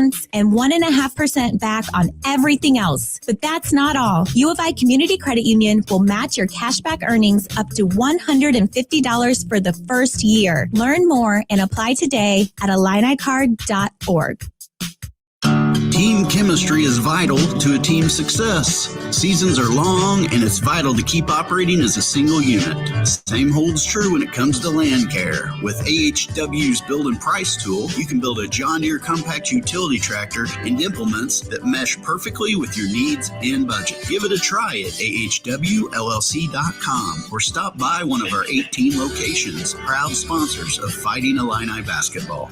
months and 1.5% back on everything else. But that's not all. U of I Community Credit Union will match your cashback earnings up to $150 for the first year. Learn more and apply today at IlliniCard.org. Team chemistry is vital to a team's success. Seasons are long, and it's vital to keep operating as a single unit. Same holds true when it comes to land care. With AHW's Build and Price tool, you can build a John Deere compact utility tractor and implements that mesh perfectly with your needs and budget. Give it a try at ahwllc.com or stop by one of our 18 locations, proud sponsors of Fighting Illini basketball.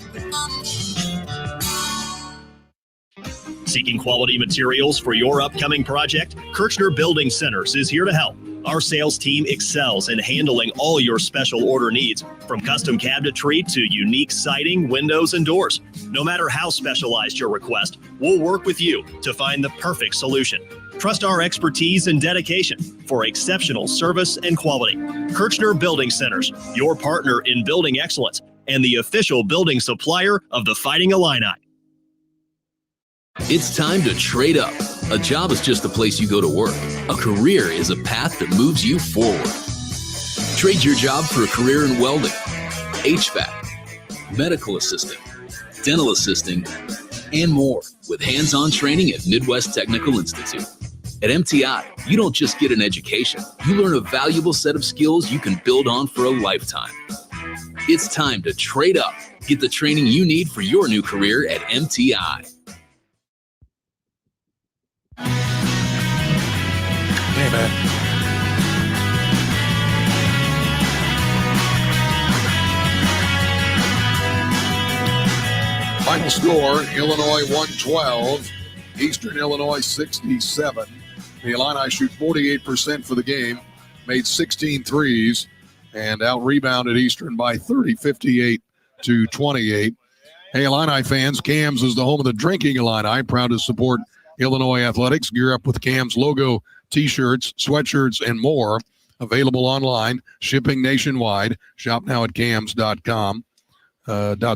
Seeking quality materials for your upcoming project? Kirchner Building Centers is here to help. Our sales team excels in handling all your special order needs, from custom cabinetry to unique siding, windows, and doors. No matter how specialized your request, we'll work with you to find the perfect solution. Trust our expertise and dedication for exceptional service and quality. Kirchner Building Centers, your partner in building excellence and the official building supplier of the Fighting Illini. It's time to trade up. A job is just a place you go to work. A career is a path that moves you forward. Trade your job for a career in welding, HVAC, medical assisting, dental assisting, and more with hands-on training at Midwest Technical Institute. At MTI, you don't just get an education. You learn a valuable set of skills you can build on for a lifetime. It's time to trade up. Get the training you need for your new career at MTI. Amen. Final score, Illinois 112, Eastern Illinois 67. The Illini shoot 48% for the game, made 16 threes, and out-rebounded Eastern by 30, 58-28. Hey, Illini fans, Cam's is the home of the Drinking Illini. Proud to support Illinois athletics. Gear up with Cam's logo T-shirts, sweatshirts, and more. Available online, shipping nationwide. Shop now at cams.com.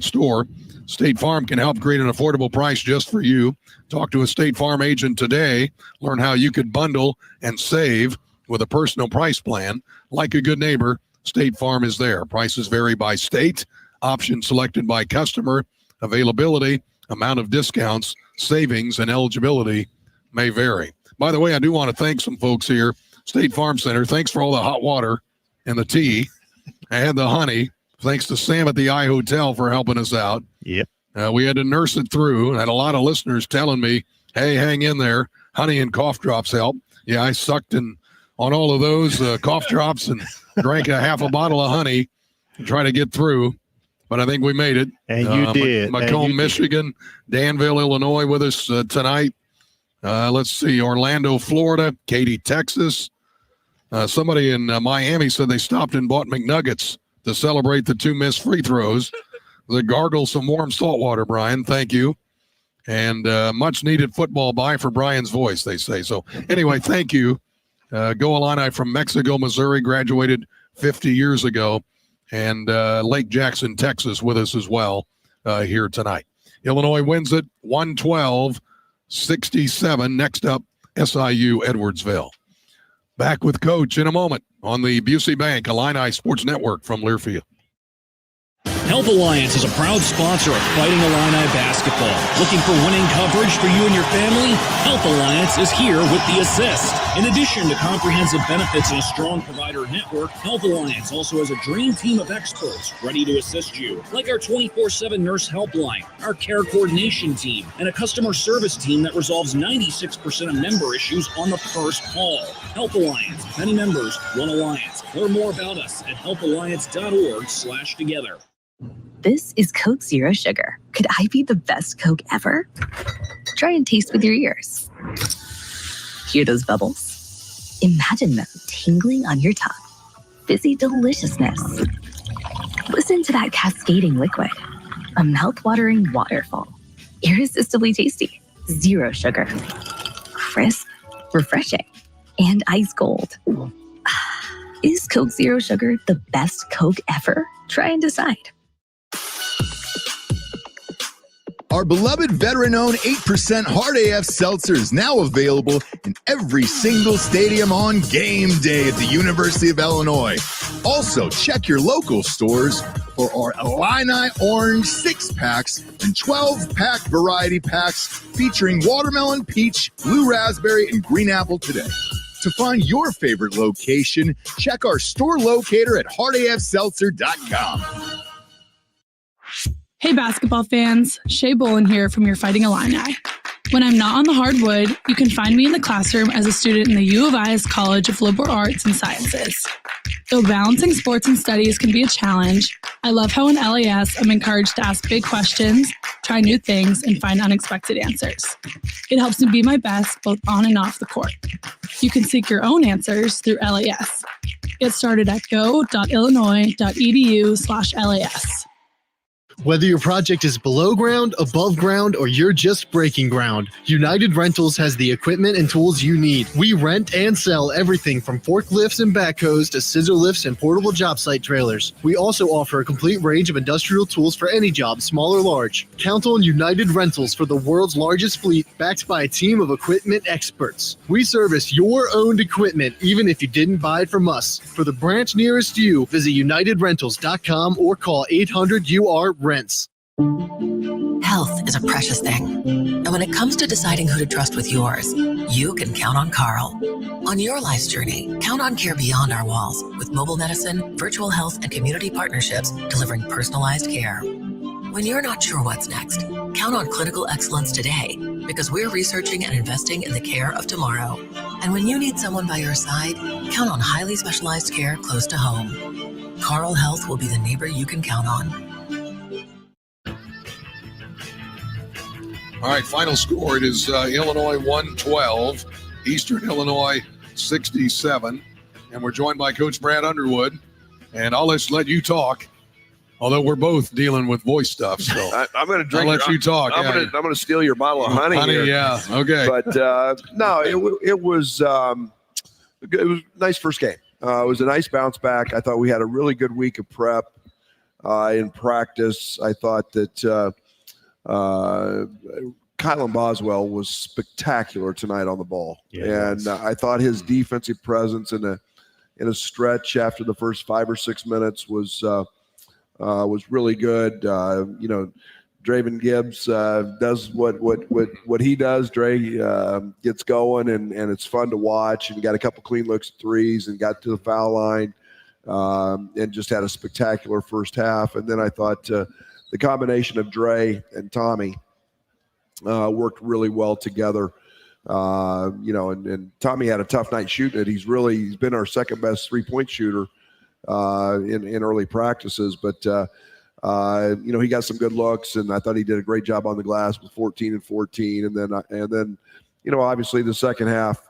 .store. State Farm can help create an affordable price just for you. Talk to a State Farm agent today. Learn how you could bundle and save with a personal price plan. Like a good neighbor, State Farm is there. Prices vary by state. Options selected by customer. Availability, amount of discounts, savings, and eligibility may vary. By the way, I do want to thank some folks here. State Farm Center, thanks for all the hot water and the tea and the honey. Thanks to Sam at the I Hotel for helping us out. Yep. We had to nurse it through, and had a lot of listeners telling me, hey, hang in there. Honey and cough drops help. Yeah, I sucked on all of those cough drops and drank a half a bottle of honey to try to get through. But I think we made it. And you did. Macomb, Michigan, Danville, Illinois with us tonight. Let's see, Orlando, Florida, Katy, Texas. Somebody in Miami said they stopped and bought McNuggets to celebrate the 2 missed free throws. They gargle some warm salt water, Brian. Thank you. And much needed football buy for Brian's voice, they say. So anyway, thank you. Go Illini from Mexico, Missouri, graduated 50 years ago. And Lake Jackson, Texas with us as well here tonight. Illinois wins it 112-67. Next up, SIU Edwardsville. Back with Coach in a moment on the Busey Bank Illini Sports Network from Learfield. Health Alliance is a proud sponsor of Fighting Illini basketball. Looking for winning coverage for you and your family? Health Alliance is here with the assist. In addition to comprehensive benefits and a strong provider network, Health Alliance also has a dream team of experts ready to assist you, like our 24/7 nurse helpline, our care coordination team, and a customer service team that resolves 96% of member issues on the first call. Health Alliance. Many members, one alliance. Learn more about us at healthalliance.org/together. This is Coke Zero Sugar. Could I be the best Coke ever? Try and taste with your ears. Hear those bubbles? Imagine them tingling on your tongue. Fizzy deliciousness. Listen to that cascading liquid. A mouth-watering waterfall. Irresistibly tasty. Zero sugar. Crisp, refreshing, and ice cold. Is Coke Zero Sugar the best Coke ever? Try and decide. Our beloved veteran-owned 8% Hard AF Seltzer is now available in every single stadium on game day at the University of Illinois. Also, check your local stores for our Illini Orange 6-packs and 12-pack variety packs featuring watermelon, peach, blue raspberry, and green apple today. To find your favorite location, check our store locator at hardafseltzer.com. Hey basketball fans, Shea Bolin here from your Fighting Illini. When I'm not on the hardwood, you can find me in the classroom as a student in the U of I's College of Liberal Arts and Sciences. Though balancing sports and studies can be a challenge, I love how in LAS I'm encouraged to ask big questions, try new things, and find unexpected answers. It helps me be my best both on and off the court. You can seek your own answers through LAS. Get started at go.illinois.edu/LAS. Whether your project is below ground, above ground, or you're just breaking ground, United Rentals has the equipment and tools you need. We rent and sell everything from forklifts and backhoes to scissor lifts and portable job site trailers. We also offer a complete range of industrial tools for any job, small or large. Count on United Rentals for the world's largest fleet, backed by a team of equipment experts. We service your owned equipment, even if you didn't buy it from us. For the branch nearest you, visit UnitedRentals.com or call 800-UR-RENTS. Health is a precious thing. And when it comes to deciding who to trust with yours, you can count on Carl. On your life's journey, count on care beyond our walls with mobile medicine, virtual health, and community partnerships delivering personalized care. When you're not sure what's next, count on clinical excellence today because we're researching and investing in the care of tomorrow. And when you need someone by your side, count on highly specialized care close to home. Carl Health will be the neighbor you can count on. All right, final score. It is Illinois 112, Eastern Illinois 67. And we're joined by Coach Brad Underwood. And I'll let you talk, although we're both dealing with voice stuff. So I'm going to drink. I'll let you talk. I'm going to steal your bottle of honey. Honey, here. yeah. Okay. But no, it was a nice first game. It was a nice bounce back. I thought we had a really good week of prep in practice. I thought that Kylan Boswell was spectacular tonight on the ball. Yeah, and I thought his defensive presence in a stretch after the first 5 or 6 minutes was really good. Draven Gibbs does what he does. Dre gets going and it's fun to watch, and got a couple clean looks at threes and got to the foul line and just had a spectacular first half. And then I thought the combination of Dre and Tommy worked really well together. And Tommy had a tough night shooting it. He's been our second best 3-point shooter in early practices, but he got some good looks, and I thought he did a great job on the glass with 14 and 14. And then obviously the second half,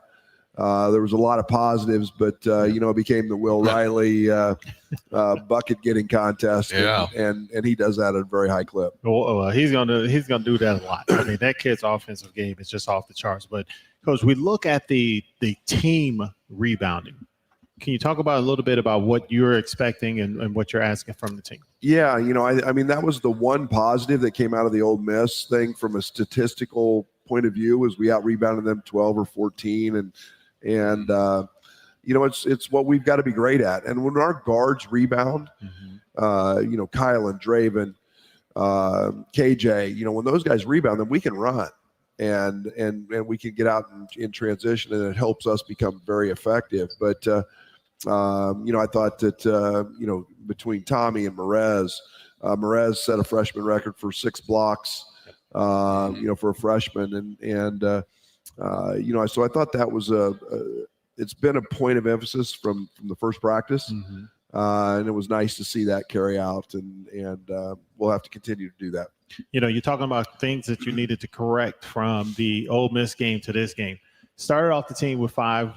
there was a lot of positives, but it became the Will Riley bucket getting contest, and he does that at a very high clip. Well, he's gonna do that a lot. I mean, that kid's offensive game is just off the charts. But Coach, we look at the team rebounding. Can you talk about a little bit about what you're expecting and what you're asking from the team? Yeah, I mean that was the one positive that came out of the Ole Miss thing from a statistical point of view, was we out rebounded them 12 or 14, and it's what we've got to be great at. And when our guards rebound, Kylan, Draven, KJ, when those guys rebound, then we can run and we can get out in transition, and it helps us become very effective. But I thought that between Tommy and Merez set a freshman record for 6 blocks, for a freshman, so I thought that was it's been a point of emphasis from the first practice, and it was nice to see that carry out, and we'll have to continue to do that. You're talking about things that you needed to correct from the Ole Miss game to this game. Started off the team with 5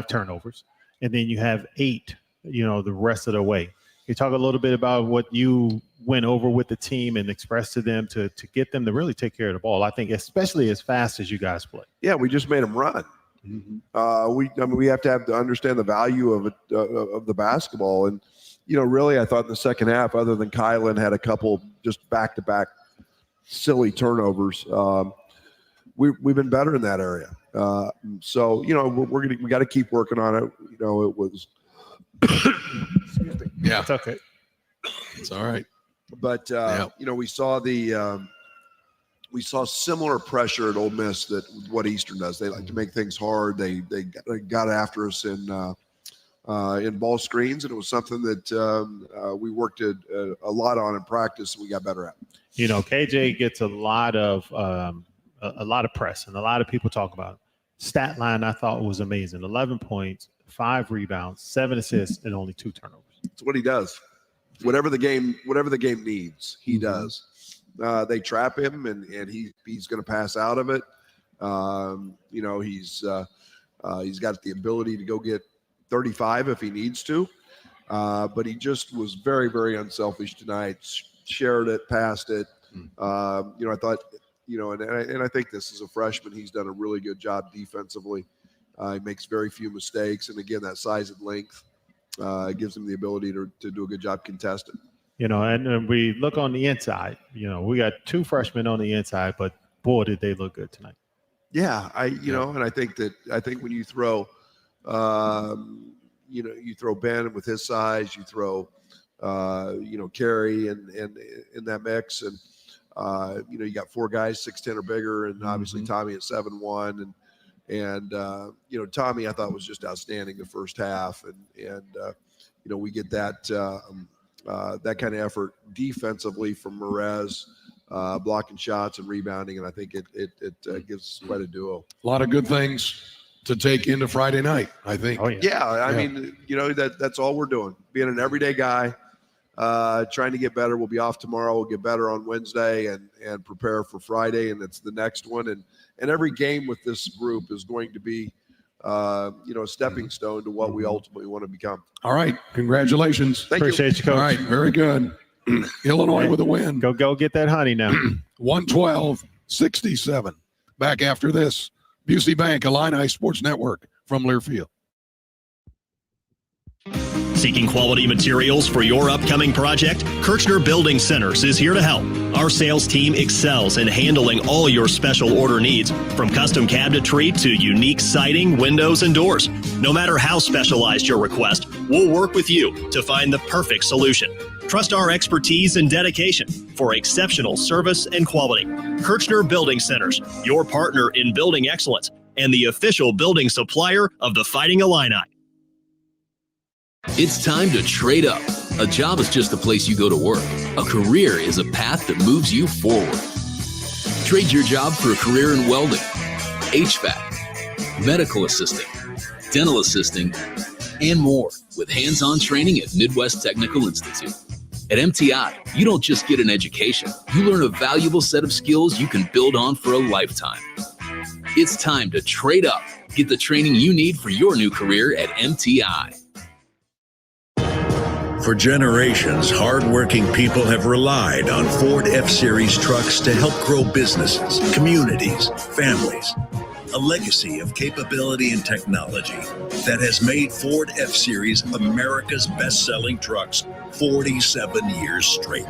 turnovers, and then you have 8, the rest of the way. You talk a little bit about what you went over with the team and expressed to them to get them to really take care of the ball. I think especially as fast as you guys play. Yeah, we just made them run. We have to understand the value of the basketball, and really I thought in the second half, other than Kylan had a couple just back-to-back silly turnovers. We've been better in that area. So we got to keep working on it. It was. Excuse me. Yeah, It's okay. it's all right. But we saw similar pressure at Ole Miss that what Eastern does. They like to make things hard. They got after us in ball screens, and it was something that we worked a lot on in practice, and we got better at. KJ gets a lot of press, and a lot of people talk about it. Stat line I thought was amazing: 11 points, 5 rebounds, 7 assists, and only 2 turnovers. It's what he does. Whatever the game needs, he does. They trap him, and he's going to pass out of it. He's got the ability to go get 35 if he needs to, but he just was very, very unselfish tonight. Shared it, passed it. I thought, and I think this is a freshman. He's done a really good job defensively. He makes very few mistakes, and again, that size and length gives him the ability to do a good job contesting. And we look on the inside. We got 2 freshmen on the inside, but boy, did they look good tonight. Yeah, and I think when you throw, you throw Ben with his size, you throw, Kerry and in that mix, and you got 4 guys 6'10" or bigger, and obviously Tommy at 7'1", and Tommy I thought was just outstanding the first half, and we get that kind of effort defensively from Merez, blocking shots and rebounding, and I think it gives quite a duo. A lot of good things to take into Friday night, I think. Oh, yeah. I mean, that's all we're doing. Being an everyday guy, trying to get better. We'll be off tomorrow. We'll get better on Wednesday and prepare for Friday, and it's the next one. And every game with this group is going to be a stepping stone to what we ultimately want to become. All right. Congratulations. Appreciate you, Coach. All right. Very good. Illinois with a win. Go get that honey now. 112-67. Back after this. Busey Bank, Illini Sports Network from Learfield. Seeking quality materials for your upcoming project? Kirchner Building Centers is here to help. Our sales team excels in handling all your special order needs, from custom cabinetry to unique siding, windows, and doors. No matter how specialized your request, we'll work with you to find the perfect solution. Trust our expertise and dedication for exceptional service and quality. Kirchner Building Centers, your partner in building excellence and the official building supplier of the Fighting Illini. It's time to trade up. A job is just a place you go to work. A career is a path that moves you forward. Trade your job for a career in welding, HVAC, medical assisting, dental assisting, and more with hands-on training at Midwest Technical Institute. At MTI, you don't just get an education. You learn a valuable set of skills you can build on for a lifetime. It's time to trade up. Get the training you need for your new career at MTI. For generations, hardworking people have relied on Ford F-Series trucks to help grow businesses, communities, families. A legacy of capability and technology that has made Ford F-Series America's best-selling trucks 47 years straight.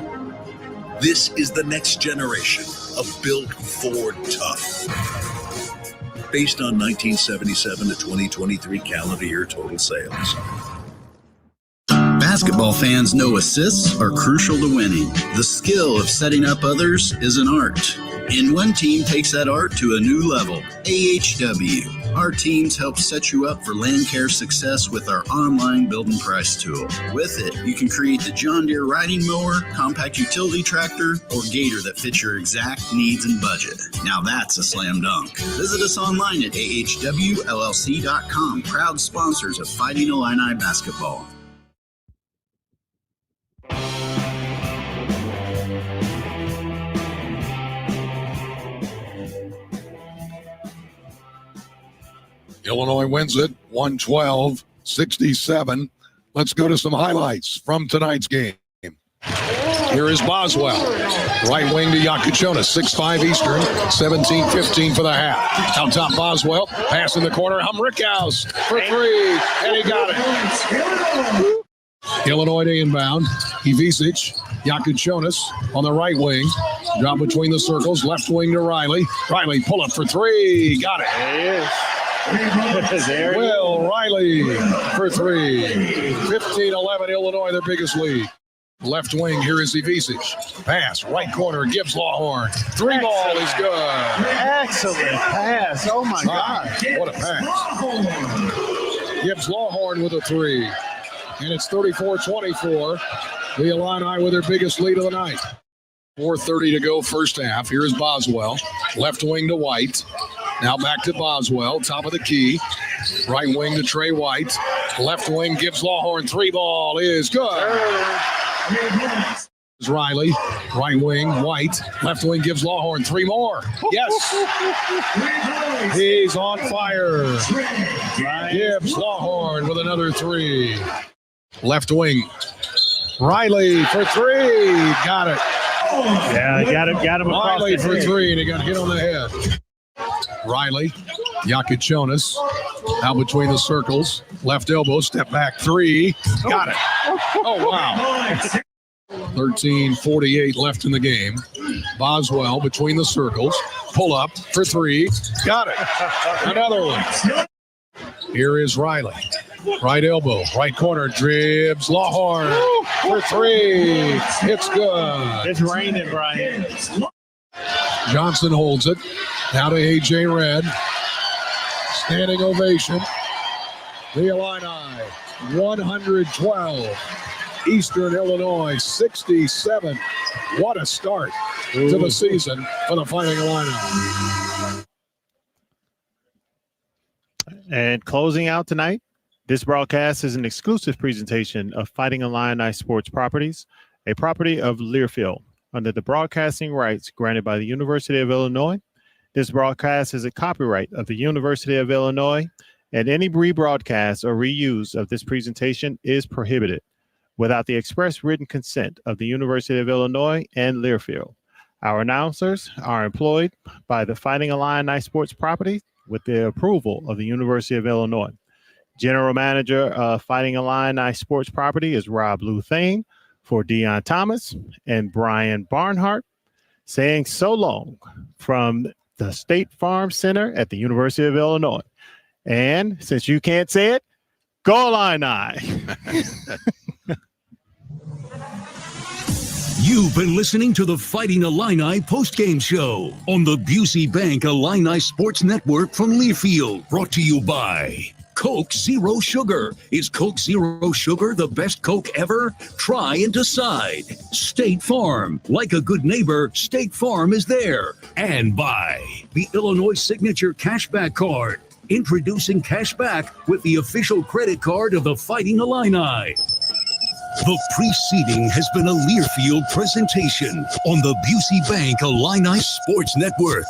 This is the next generation of Built Ford Tough. Based on 1977 to 2023 calendar year total sales. Basketball fans know assists are crucial to winning. The skill of setting up others is an art. And one team takes that art to a new level. AHW. Our teams help set you up for land care success with our online build and price tool. With it, you can create the John Deere riding mower, compact utility tractor, or gator that fits your exact needs and budget. Now that's a slam dunk. Visit us online at ahwllc.com. Proud sponsors of Fighting Illini basketball. Illinois wins it 112-67. Let's go to some highlights from tonight's game. Here is Boswell. Right wing to Yakuchona, 6'5" Eastern, 17-15 for the half. Out top Boswell, pass in the corner, Humrickhouse for 3, and he got it. Illinois to inbound. Ivisic, Yakuchonis on the right wing. Drop between the circles. Left wing to Riley. Riley pull up for three. Got it. There he is. Will Riley for three. 15-11 Illinois, their biggest lead. Left wing, here is Ivisic. Pass, right corner, Gibbs Lawhorn. Three ball is good. Excellent pass. Oh, my God. What a pass. Gibbs Lawhorn with a three. And it's 34-24. The Illini with their biggest lead of the night. 4:30 to go first half. Here's Boswell. Left wing to White. Now back to Boswell, top of the key. Right wing to Trey White. Left wing, Gibbs Lawhorn. Three ball is good. Riley, right wing, White. Left wing, Gibbs Lawhorn. Three more. Yes. He's on fire. Gibbs Lawhorn with another three. Left wing, Riley for three. Got it. Yeah, got him across Riley the for head. three, and he got hit on the head. Riley, Yakuchonis, out between the circles. Left elbow, step back three. Got it. Oh, wow. 13:48 left in the game. Boswell between the circles. Pull up for three. Got it. Another one. Here is Riley. Right elbow, right corner, dribs. Lawhorn for three. It's good. It's raining, Brian. Johnson holds it. Now to A.J. Red. Standing ovation. The Illini, 112. Eastern Illinois, 67. What a start to the season for the Fighting Illini. And closing out tonight, this broadcast is an exclusive presentation of Fighting Illini Sports Properties, a property of Learfield, under the broadcasting rights granted by the University of Illinois. This broadcast is a copyright of the University of Illinois, and any rebroadcast or reuse of this presentation is prohibited without the express written consent of the University of Illinois and Learfield. Our announcers are employed by the Fighting Illini Sports Property with the approval of the University of Illinois. General Manager of Fighting Illini Sports Property is Rob Luthane for Deion Thomas and Brian Barnhart, saying so long from the State Farm Center at the University of Illinois. And since you can't say it, go Illini! You've been listening to the Fighting Illini postgame show on the Busey Bank Illini Sports Network from Learfield, brought to you by Coke Zero Sugar. Is Coke Zero Sugar the best Coke ever? Try and decide. State Farm. Like a good neighbor, State Farm is there. And by the Illinois Signature Cashback Card. Introducing cashback with the official credit card of the Fighting Illini. The preceding has been a Learfield presentation on the Busey Bank Illini Sports Network.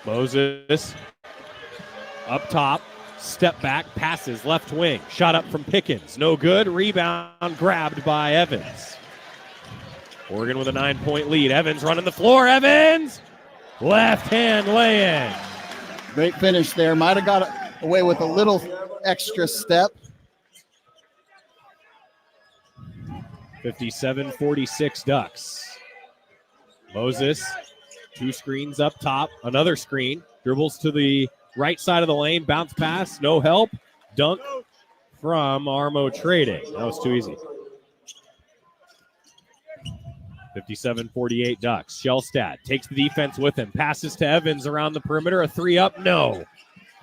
Moses up top, step back, passes left wing, shot up from Pickens, no good, rebound grabbed by Evans. Oregon with a 9-point lead. Evans running the floor, Evans! Left hand lay-in. Great finish there. Might have got away with a little extra step. 57-46 Ducks. Moses, 2 screens up top, another screen, dribbles to the right side of the lane, bounce pass, no help, dunk from Armo Trading. That was too easy. 57-48 Ducks. Shellstad takes the defense with him, passes to Evans around the perimeter, a 3 up, no.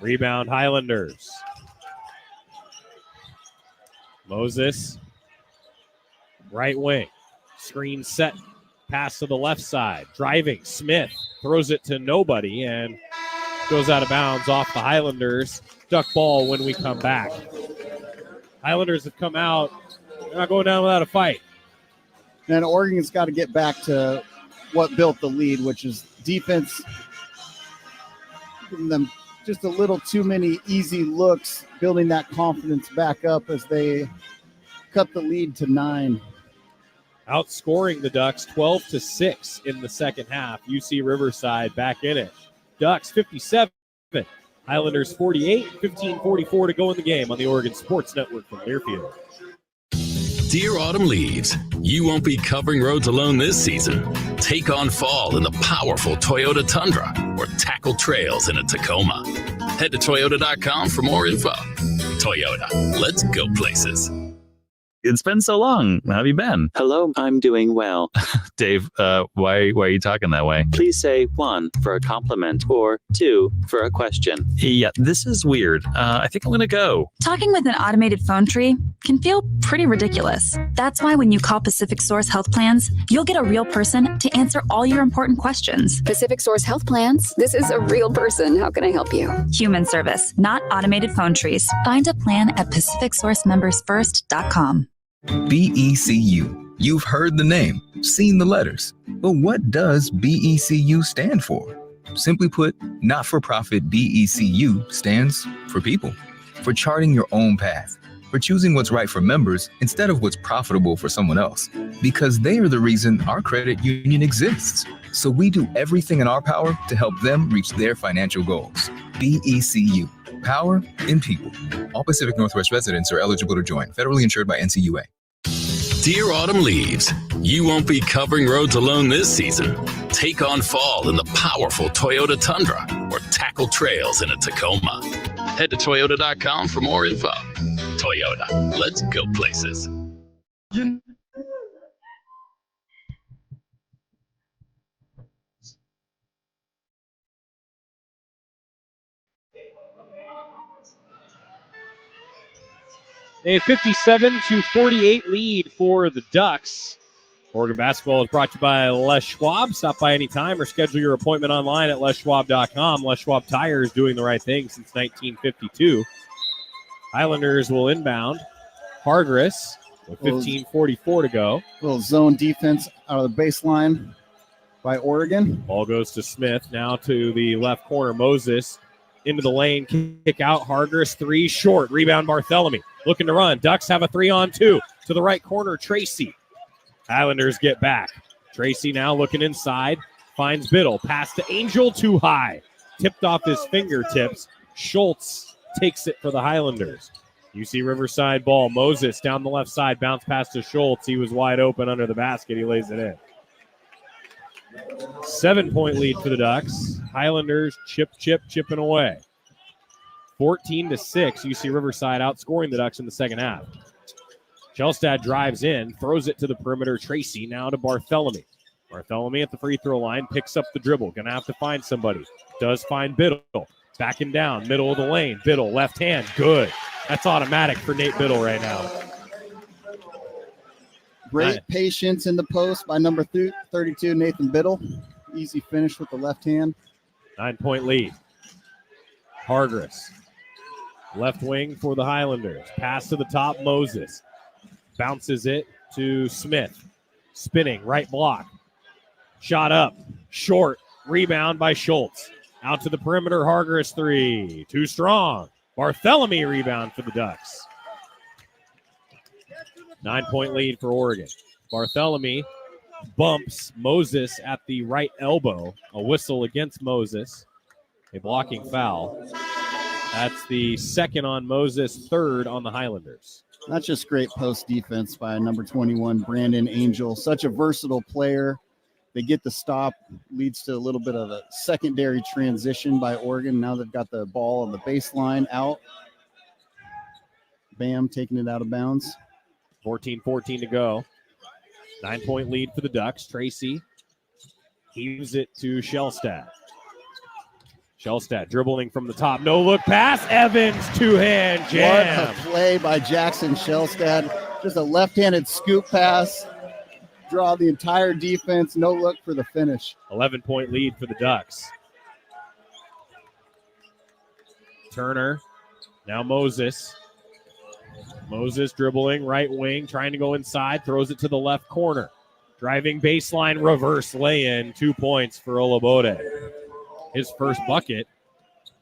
Rebound Highlanders. Moses, right wing, screen set, pass to the left side, driving, Smith throws it to nobody and goes out of bounds off the Highlanders. Duck ball when we come back. Highlanders have come out, they're not going down without a fight. And Oregon's got to get back to what built the lead, which is defense, giving them just a little too many easy looks, building that confidence back up as they cut the lead to 9. Outscoring the Ducks 12-6 in the second half. UC Riverside back in it. Ducks 57, Highlanders 48, 15:44 to go in the game on the Oregon Sports Network from Learfield. Dear Autumn Leaves, you won't be covering roads alone this season. Take on fall in the powerful Toyota Tundra or tackle trails in a Tacoma. Head to Toyota.com for more info. Toyota, let's go places. It's been so long. How have you been? Hello, I'm doing well. Dave, why are you talking that way? Please say 1 for a compliment or 2 for a question. Yeah, this is weird. I think I'm going to go. Talking with an automated phone tree can feel pretty ridiculous. That's why when you call Pacific Source Health Plans, you'll get a real person to answer all your important questions. Pacific Source Health Plans? This is a real person. How can I help you? Human service, not automated phone trees. Find a plan at PacificSourceMembersFirst.com. BECU. You've heard the name, seen the letters. But what does BECU stand for? Simply put, not-for-profit BECU stands for people, for charting your own path, for choosing what's right for members instead of what's profitable for someone else, because they are the reason our credit union exists. So we do everything in our power to help them reach their financial goals. BECU. Power in people. All Pacific Northwest residents are eligible to join. Federally insured by NCUA. Dear Autumn Leaves, you won't be covering roads alone this season. Take on fall in the powerful Toyota Tundra or tackle trails in a Tacoma. Head to Toyota.com for more info. Toyota, let's go places. A 57-48 lead for the Ducks. Oregon basketball is brought to you by Les Schwab. Stop by anytime or schedule your appointment online at leschwab.com. Les Schwab Tires doing the right thing since 1952. Highlanders will inbound. Hargress with 15:44 to go. Little zone defense out of the baseline by Oregon. Ball goes to Smith. Now to the left corner. Moses into the lane. Kick out. Hargress 3 short. Rebound Bartholomew. Looking to run. Ducks have a 3-on-2. To the right corner, Tracy. Highlanders get back. Tracy now looking inside. Finds Biddle. Pass to Angel, too high. Tipped off his fingertips. Schultz takes it for the Highlanders. UC Riverside ball. Moses down the left side. Bounce pass to Schultz. He was wide open under the basket. He lays it in. 7-point lead for the Ducks. Highlanders chipping away. 14-6. UC Riverside outscoring the Ducks in the second half. Shellstad drives in, throws it to the perimeter. Tracy now to Bartholomew. Bartholomew at the free throw line, picks up the dribble. Gonna have to find somebody. Does find Biddle. Backing down, middle of the lane. Biddle, left hand, good. That's automatic for Nate Biddle right now. Great patience in the post by number 32, Nathan Biddle. Easy finish with the left hand. 9-point lead. Hargress. Left wing for the Highlanders. Pass to the top, Moses. Bounces it to Smith. Spinning, right block. Shot up, short. Rebound by Schultz. Out to the perimeter, Hargris 3. Too strong. Barthélemy rebound for the Ducks. 9-point lead for Oregon. Barthélemy bumps Moses at the right elbow. A whistle against Moses. A blocking foul. That's the second on Moses, third on the Highlanders. That's just great post defense by number 21, Brandon Angel. Such a versatile player. They get the stop, leads to a little bit of a secondary transition by Oregon. Now they've got the ball on the baseline out. Bam, taking it out of bounds. 14-14 to go. 9-point lead for the Ducks. Tracy heaves it to Shellstad. Shellstad dribbling from the top. No look pass. Evans two-hand jam. What a play by Jackson Shellstad. Just a left-handed scoop pass. Draw the entire defense. No look for the finish. 11-point lead for the Ducks. Turner. Now Moses. Moses dribbling right wing. Trying to go inside. Throws it to the left corner. Driving baseline reverse lay-in. 2 points for Olabode. His first bucket.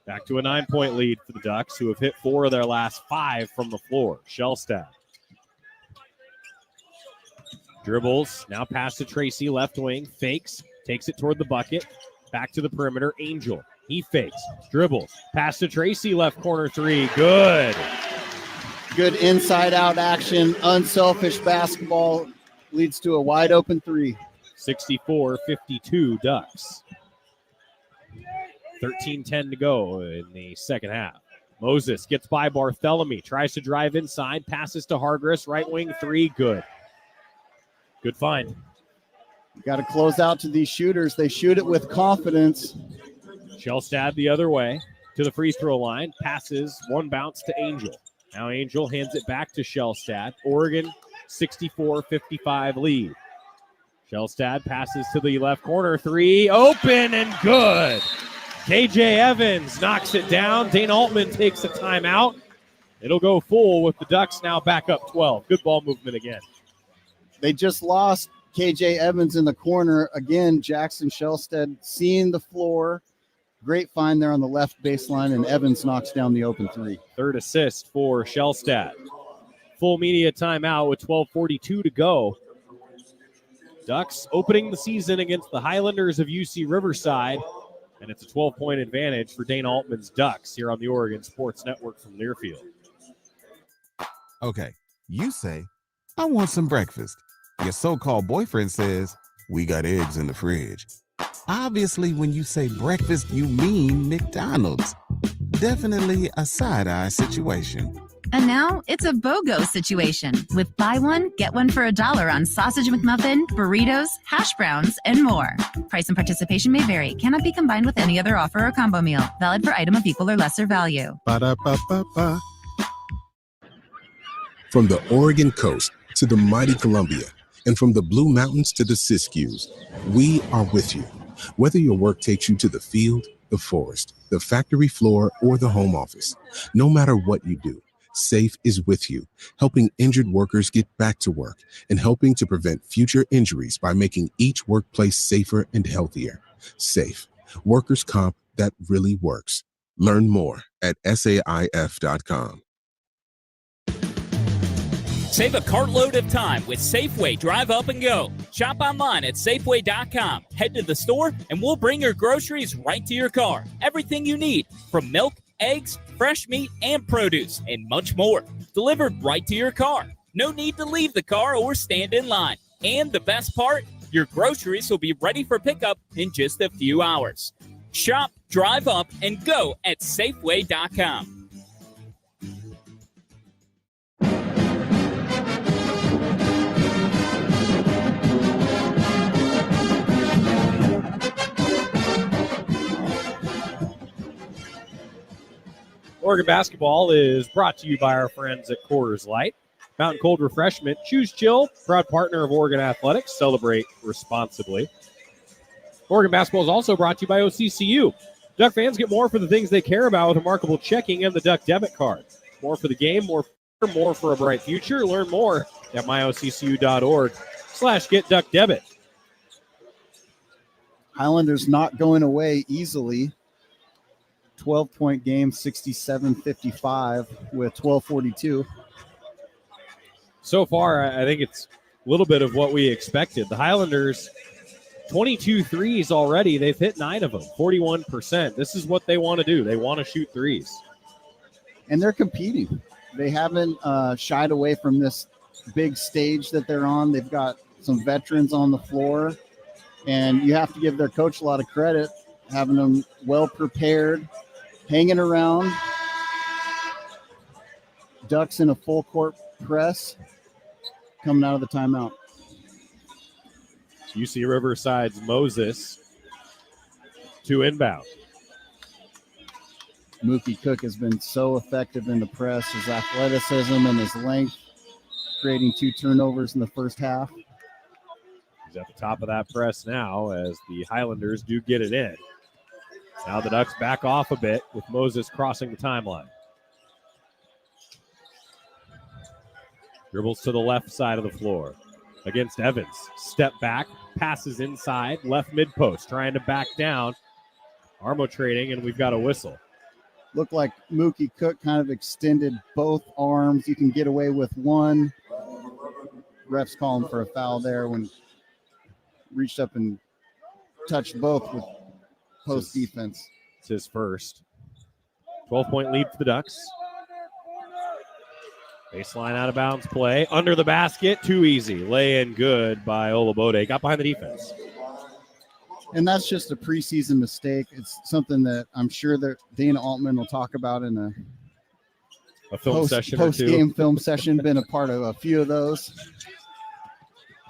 Back to a 9-point lead for the Ducks, who have hit 4 of their last 5 from the floor. Shellstad. Dribbles. Now pass to Tracy, left wing. Fakes. Takes it toward the bucket. Back to the perimeter. Angel. He fakes. Dribbles. Pass to Tracy, left corner 3. Good. Good inside-out action. Unselfish basketball leads to a wide-open 3. 64-52 Ducks. 13-10 to go in the second half. Moses gets by Barthélemy, tries to drive inside, passes to Hargris, right wing 3, good. Good find. Got to close out to these shooters. They shoot it with confidence. Shellstad the other way to the free throw line, passes, one bounce to Angel. Now Angel hands it back to Shellstad. Oregon 64-55 lead. Shellstad passes to the left corner, 3, open and good. KJ Evans knocks it down. Dane Altman takes a timeout. It'll go full with the Ducks now back up 12. Good ball movement again. They just lost KJ Evans in the corner. Again, Jackson Shellstad seeing the floor. Great find there on the left baseline, and Evans knocks down the open 3. Third assist for Shellstad. Full media timeout with 12:42 to go. Ducks opening the season against the Highlanders of UC Riverside. And it's a 12-point advantage for Dane Altman's Ducks here on the Oregon Sports Network from Learfield. Okay, you say, I want some breakfast. Your so-called boyfriend says, we got eggs in the fridge. Obviously, when you say breakfast, you mean McDonald's. Definitely a side-eye situation. And now it's a BOGO situation with buy one, get one for $1 on sausage McMuffin, burritos, hash browns, and more. Price and participation may vary. Cannot be combined with any other offer or combo meal. Valid for item of equal or lesser value. Ba-da-ba-ba-ba. From the Oregon coast to the mighty Columbia, and from the Blue Mountains to the Siskiyous, we are with you. Whether your work takes you to the field, the forest, the factory floor, or the home office, no matter what you do, SAFE is with you, helping injured workers get back to work and helping to prevent future injuries by making each workplace safer and healthier. SAFE, workers' comp that really works. Learn more at SAIF.com. Save a cartload of time with Safeway Drive Up and Go. Shop online at Safeway.com. Head to the store and we'll bring your groceries right to your car. Everything you need, from milk, eggs, fresh meat, and produce, and much more. Delivered right to your car. No need to leave the car or stand in line. And the best part, your groceries will be ready for pickup in just a few hours. Shop, drive up, and go at Safeway.com. Oregon basketball is brought to you by our friends at Coors Light. Mountain Cold Refreshment. Choose chill. Proud partner of Oregon Athletics. Celebrate responsibly. Oregon basketball is also brought to you by OCCU. Duck fans get more for the things they care about with remarkable checking and the Duck debit card. More for the game, more for a bright future. Learn more at myoccu.org/getduckdebit. Highlanders not going away easily. 12-point game, 67-55 with 12:42. So far, I think it's a little bit of what we expected. The Highlanders, 22 threes already. They've hit 9 of them, 41%. This is what they want to do. They want to shoot threes. And they're competing. They haven't shied away from this big stage that they're on. They've got some veterans on the floor, and you have to give their coach a lot of credit, having them well prepared, hanging around. Ducks in a full court press coming out of the timeout. UC Riverside's Moses to inbound. Mookie Cook has been so effective in the press, his athleticism and his length, creating 2 turnovers in the first half. He's at the top of that press now as the Highlanders do get it in. Now the Ducks back off a bit with Moses crossing the timeline. Dribbles to the left side of the floor against Evans. Step back, passes inside, left mid-post, trying to back down. Armo trading, and we've got a whistle. Looked like Mookie Cook kind of extended both arms. You can get away with one. Ref's calling for a foul there when reached up and touched both with post defense. It's his first. 12-point lead for the Ducks. Baseline out of bounds play. Under the basket, too easy. Lay in good by Olabode. Got behind the defense. And that's just a preseason mistake. It's something that I'm sure that Dana Altman will talk about in a film session or two. Post-game film session. Been a part of a few of those.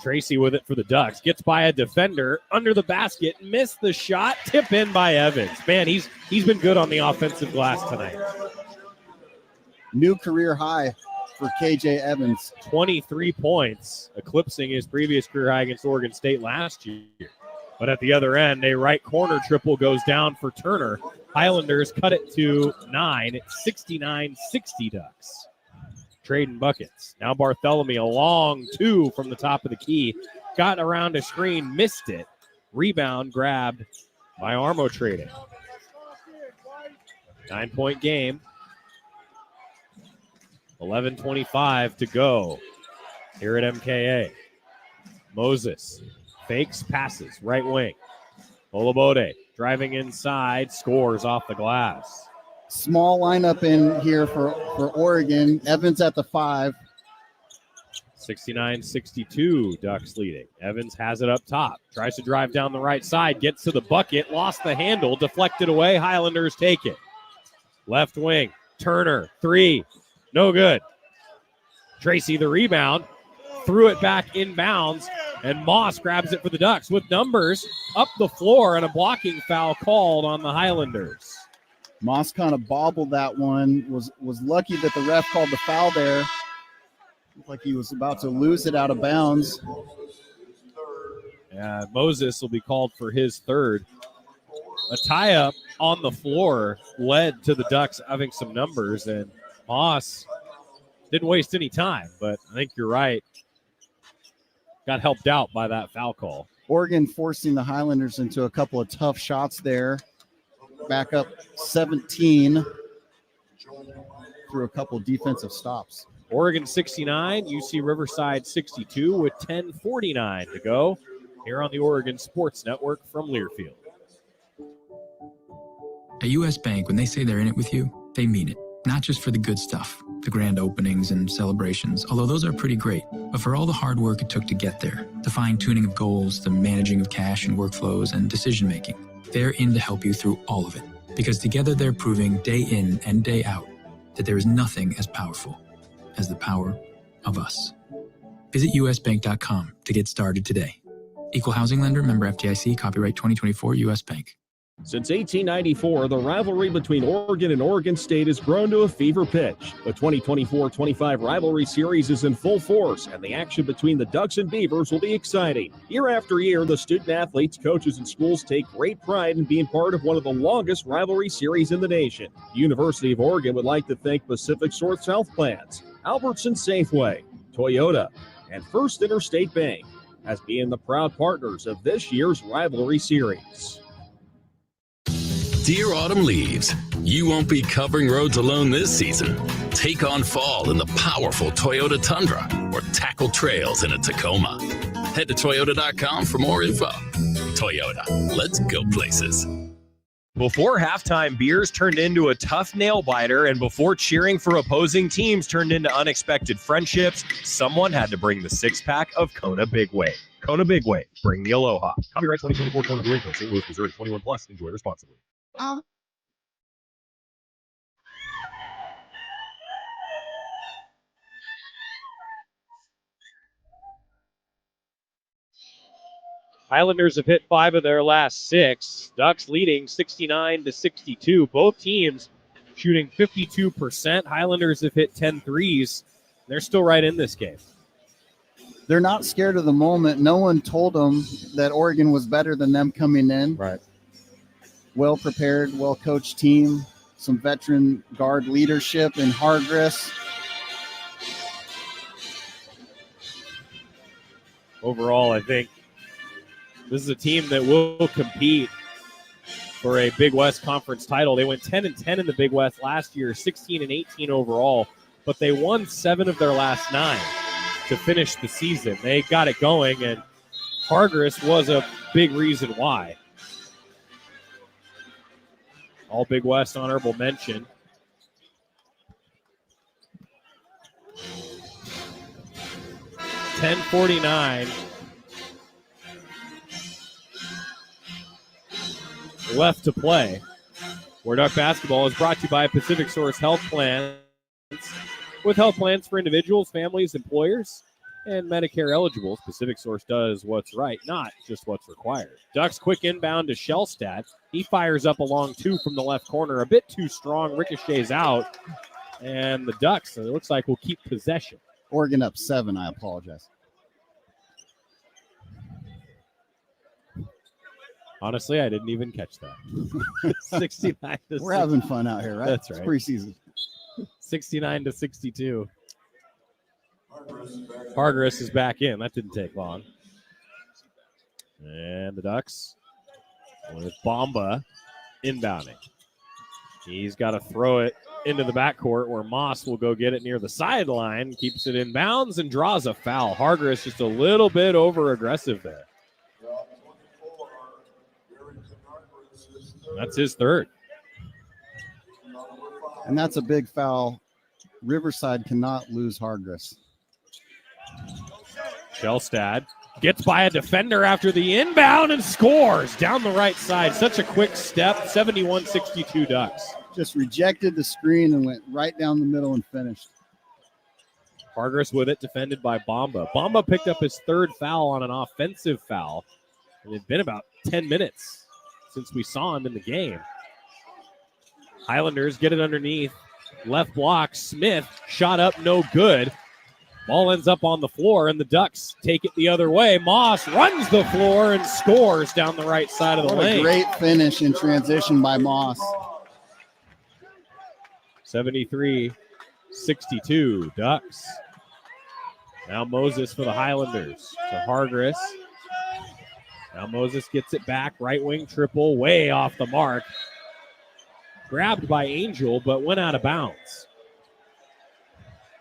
Tracy with it for the Ducks. Gets by a defender. Under the basket. Missed the shot. Tip in by Evans. Man, he's been good on the offensive glass tonight. New career high for KJ Evans. 23 points, eclipsing his previous career high against Oregon State last year. But at the other end, a right corner triple goes down for Turner. Highlanders cut it to 9. It's 69-60 Ducks. Trading buckets. Now Bartholomew, a long 2 from the top of the key. Got around a screen, missed it. Rebound grabbed by Armo trading. 9-point game. 11:25 to go here at MKA. Moses fakes, passes, right wing. Olabode driving inside, scores off the glass. Small lineup in here for Oregon. Evans at the 5. 69-62, Ducks leading. Evans has it up top. Tries to drive down the right side, gets to the bucket, lost the handle, deflected away. Highlanders take it. Left wing, Turner, 3. No good. Tracy the rebound, threw it back inbounds, and Moss grabs it for the Ducks with numbers up the floor and a blocking foul called on the Highlanders. Moss kind of bobbled that one, was lucky that the ref called the foul there. Looked like he was about to lose it out of bounds. Yeah, Moses will be called for his third. A tie-up on the floor led to the Ducks having some numbers, and Moss didn't waste any time, but I think you're right. Got helped out by that foul call. Oregon forcing the Highlanders into a couple of tough shots there. Back up 17 through a couple defensive stops. Oregon 69, UC Riverside 62 with 10:49 to go here on the Oregon Sports Network from Learfield. At U.S. Bank, when they say they're in it with you, they mean it. Not just for the good stuff, the grand openings and celebrations, although those are pretty great, but for all the hard work it took to get there, the fine-tuning of goals, the managing of cash and workflows, and decision-making. They're in to help you through all of it, because together they're proving day in and day out that there is nothing as powerful as the power of us. Visit usbank.com to get started today. Equal housing lender, member FDIC, copyright 2024 U.S. Bank. Since 1894, the rivalry between Oregon and Oregon State has grown to a fever pitch. The 2024-25 rivalry series is in full force, and the action between the Ducks and Beavers will be exciting. Year after year, the student-athletes, coaches, and schools take great pride in being part of one of the longest rivalry series in the nation. The University of Oregon would like to thank Pacific North-South Plans, Albertson Safeway, Toyota, and First Interstate Bank as being the proud partners of this year's rivalry series. Dear autumn leaves, you won't be covering roads alone this season. Take on fall in the powerful Toyota Tundra or tackle trails in a Tacoma. Head to Toyota.com for more info. Toyota, let's go places. Before halftime, beers turned into a tough nail biter, and before cheering for opposing teams turned into unexpected friendships, someone had to bring the six-pack of Kona Big Way. Kona Big Way, bring the aloha. Copyright 2024 Kona Brewing Co. St. Louis, Missouri. 21 plus. Enjoy responsibly. Highlanders have hit 5 of their last 6. Ducks leading 69-62. Both teams shooting 52%. Highlanders have hit 10 threes. They're still right in this game. They're not scared of the moment. No one told them that Oregon was better than them coming in. Right. Well prepared, well coached team. Some veteran guard leadership in Hargress. Overall, I think this is a team that will compete for a Big West Conference title. They went 10-10 in the Big West last year, 16-18 overall, but they won 7 of their last 9 to finish the season. They got it going, and Hargress was a big reason why. All Big West honorable mention. .10:49 left to play. Where Duck Basketball is brought to you by Pacific Source Health Plans, with health plans for individuals, families, employers, and Medicare eligibles. Pacific Source does what's right, not just what's required. Ducks quick inbound to Shellstad. He fires up a long 2 from the left corner, a bit too strong, ricochets out, and the Ducks, it looks like, will keep possession. Oregon up 7, I apologize. Honestly, I didn't even catch that. 69 to We're having fun out here, right? That's right. It's preseason. 69-62. Hargress is back in. That didn't take long. And the Ducks with Bomba inbounding. He's got to throw it into the backcourt where Moss will go get it near the sideline, keeps it in bounds, and draws a foul. Hargress just a little bit over-aggressive there. That's his third. And that's a big foul. Riverside cannot lose Hargress. Shellstad gets by a defender after the inbound and scores down the right side. Such a quick step. 71-62 Ducks. Just rejected the screen and went right down the middle and finished. Hargress with it, defended by Bomba. Bomba picked up his third foul on an offensive foul. And it's been about 10 minutes since we saw him in the game. Highlanders get it underneath. Left block, Smith, shot up, no good. Ball ends up on the floor, and the Ducks take it the other way. Moss runs the floor and scores down the right side of the lane. A great finish in transition by Moss. 73-62 Ducks. Now Moses for the Highlanders to Hargress. Now Moses gets it back. Right wing triple, way off the mark. Grabbed by Angel, but went out of bounds.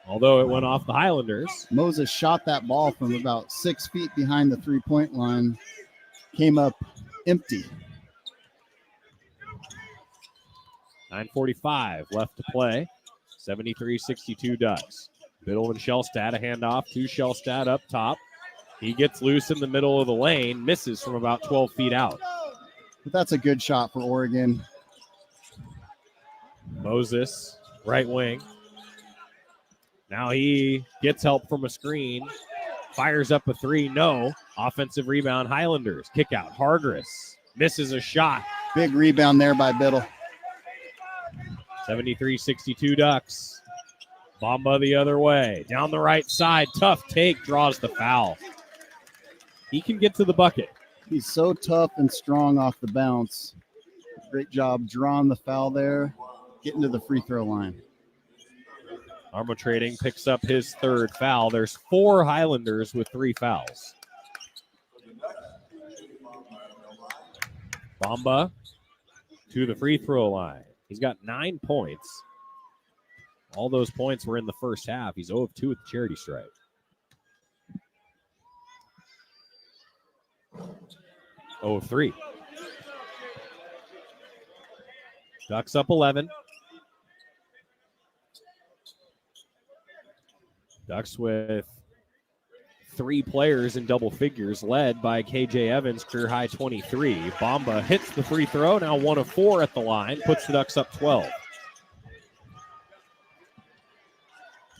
Although it went off the Highlanders. Moses shot that ball from about 6 feet behind the three-point line. Came up empty. 9:45 left to play. 73-62 Ducks. Biddle and Shellstad, a handoff to Shellstad up top. He gets loose in the middle of the lane, misses from about 12 feet out. But that's a good shot for Oregon. Moses, right wing. Now he gets help from a screen. Fires up a 3, no. Offensive rebound, Highlanders. Kick out, Hargress. Misses a shot. Big rebound there by Biddle. 73-62 Ducks. Bomba the other way. Down the right side. Tough take. Draws the foul. He can get to the bucket. He's so tough and strong off the bounce. Great job drawing the foul there. Getting to the free throw line. Arbitrating picks up his third foul. There's 4 Highlanders with 3 fouls. Bomba to the free throw line. He's got 9 points. All those points were in the first half. He's 0 of 2 with the charity stripe. Oh, 3. Ducks up 11. Ducks with 3 players in double figures, led by KJ Evans, career high 23. Bamba hits the free throw, now 1 of 4 at the line, puts the Ducks up 12.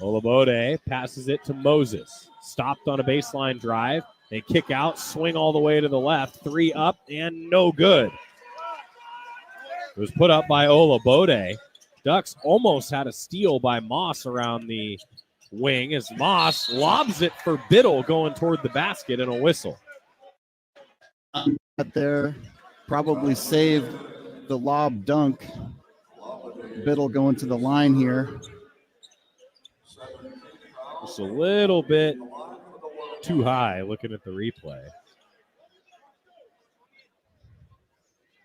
Olabode passes it to Moses. Stopped on a baseline drive. They kick out, swing all the way to the left. 3 up and no good. It was put up by Olabode. Ducks almost had a steal by Moss around the wing as Moss lobs it for Biddle going toward the basket and a whistle. There probably saved the lob dunk. Biddle going to the line here. Just a little bit too high looking at the replay.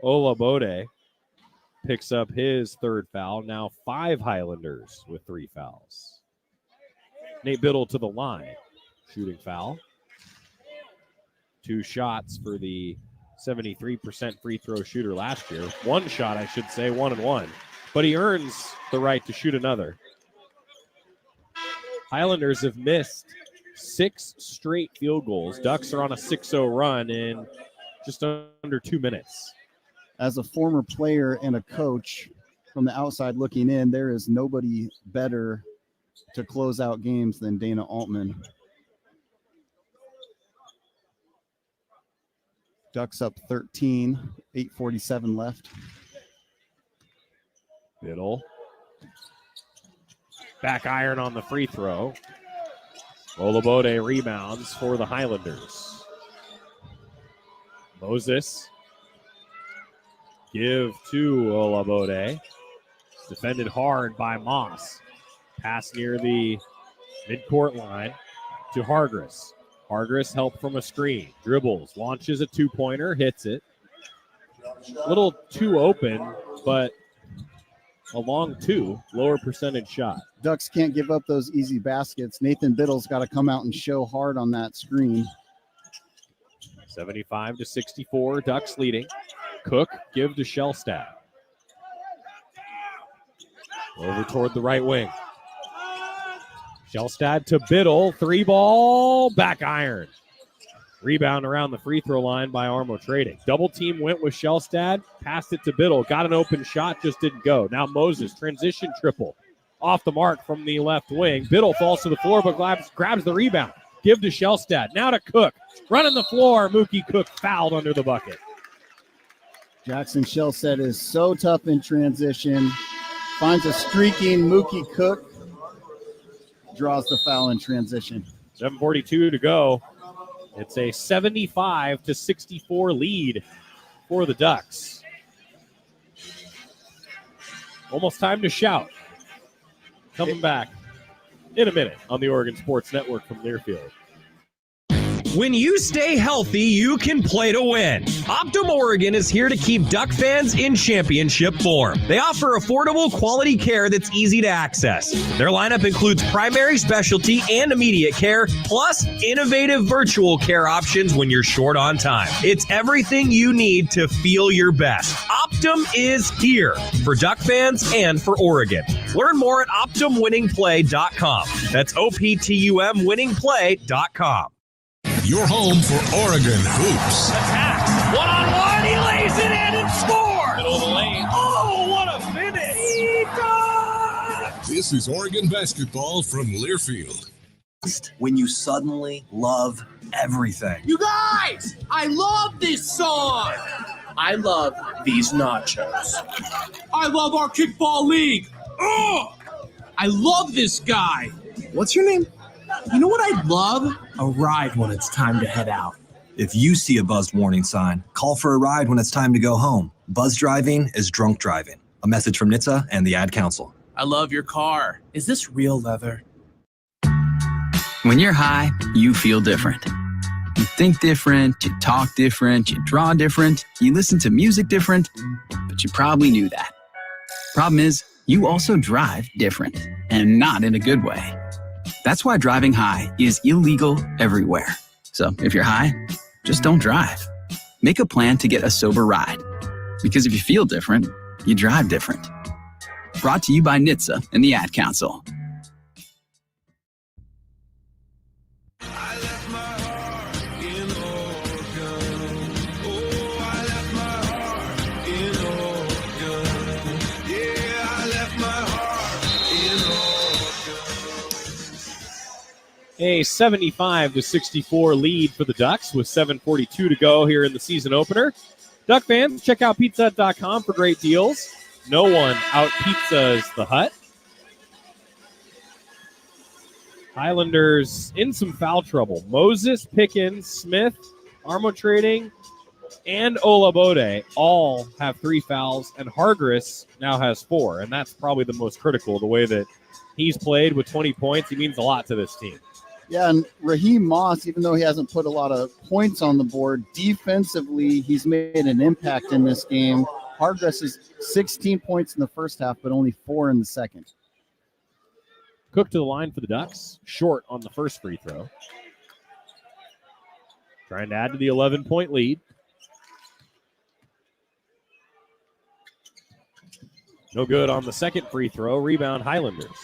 Olabode picks up his 3rd foul. Now 5 Highlanders with 3 fouls. Nate Biddle to the line. Shooting foul. 2 shots for the 73% free throw shooter last year. 1 shot, I should say, 1 and 1. But he earns the right to shoot another. Highlanders have missed 6 straight field goals. Ducks are on a 6-0 run in just under 2 minutes. As a former player and a coach from the outside looking in, there is nobody better to close out games than Dana Altman. Ducks up 13, 8:47 left. Biddle. Back iron on the free throw. Olabode rebounds for the Highlanders. Moses. Give to Olabode. Defended hard by Moss. Pass near the midcourt line to Hargress. Hargress help from a screen. Dribbles. Launches a 2-pointer. Hits it. A little too open, but a long 2. Lower percentage shot. Ducks can't give up those easy baskets. Nathan Biddle's got to come out and show hard on that screen. 75-64. Ducks leading. Cook, give to Shellstad. Over toward the right wing. Shellstad to Biddle. 3-ball. Back iron. Rebound around the free throw line by Armo Trading. Double team went with Shellstad. Passed it to Biddle. Got an open shot. Just didn't go. Now Moses. Transition triple. Off the mark from the left wing. Biddle falls to the floor but grabs the rebound. Give to Shellstad. Now to Cook. Running the floor. Mookie Cook fouled under the bucket. Jackson Shellstad is so tough in transition. Finds a streaking Mookie Cook. Draws the foul in transition. 7:42 to go. It's a 75-64 lead for the Ducks. Almost time to shout. Coming back in a minute on the Oregon Sports Network from Learfield. When you stay healthy, you can play to win. Optum Oregon is here to keep Duck fans in championship form. They offer affordable, quality care that's easy to access. Their lineup includes primary, specialty, and immediate care, plus innovative virtual care options when you're short on time. It's everything you need to feel your best. Optum is here for Duck fans and for Oregon. Learn more at OptumWinningPlay.com. That's OPTUM winningplay.com. Your home for Oregon hoops. Attack. 1-on-1. He lays it in and scores. Middle of the lane. Oh, what a finish. He does. This is Oregon basketball from Learfield. When you suddenly love everything. You guys, I love this song. I love these nachos. I love our kickball league. Ugh! I love this guy. What's your name? You know what I'd love? A ride when it's time to head out. If you see a buzzed warning sign, call for a ride when it's time to go home. Buzz driving is drunk driving. A message from NHTSA and the Ad Council. I love your car. Is this real leather? When you're high, you feel different. You think different, you talk different, you draw different, you listen to music different. But but you probably knew that. Problem is, you also drive different, and not in a good way. That's why driving high is illegal everywhere. So if you're high, just don't drive. Make a plan to get a sober ride. Because if you feel different, you drive different. Brought to you by NHTSA and the Ad Council. A 75-64 lead for the Ducks with 7:42 to go here in the season opener. Duck fans, check out PizzaHut.com for great deals. No one out-pizzas the Hut. Highlanders in some foul trouble. Moses, Pickens, Smith, Armo Trading, and Olabode all have 3 fouls, and Hargris now has 4, and that's probably the most critical. The way that he's played with 20 points, he means a lot to this team. Yeah, and Raheem Moss, even though he hasn't put a lot of points on the board, defensively, he's made an impact in this game. Hargris is 16 points in the first half, but only 4 in the second. Cook to the line for the Ducks. Short on the first free throw. Trying to add to the 11-point lead. No good on the second free throw. Rebound Highlanders.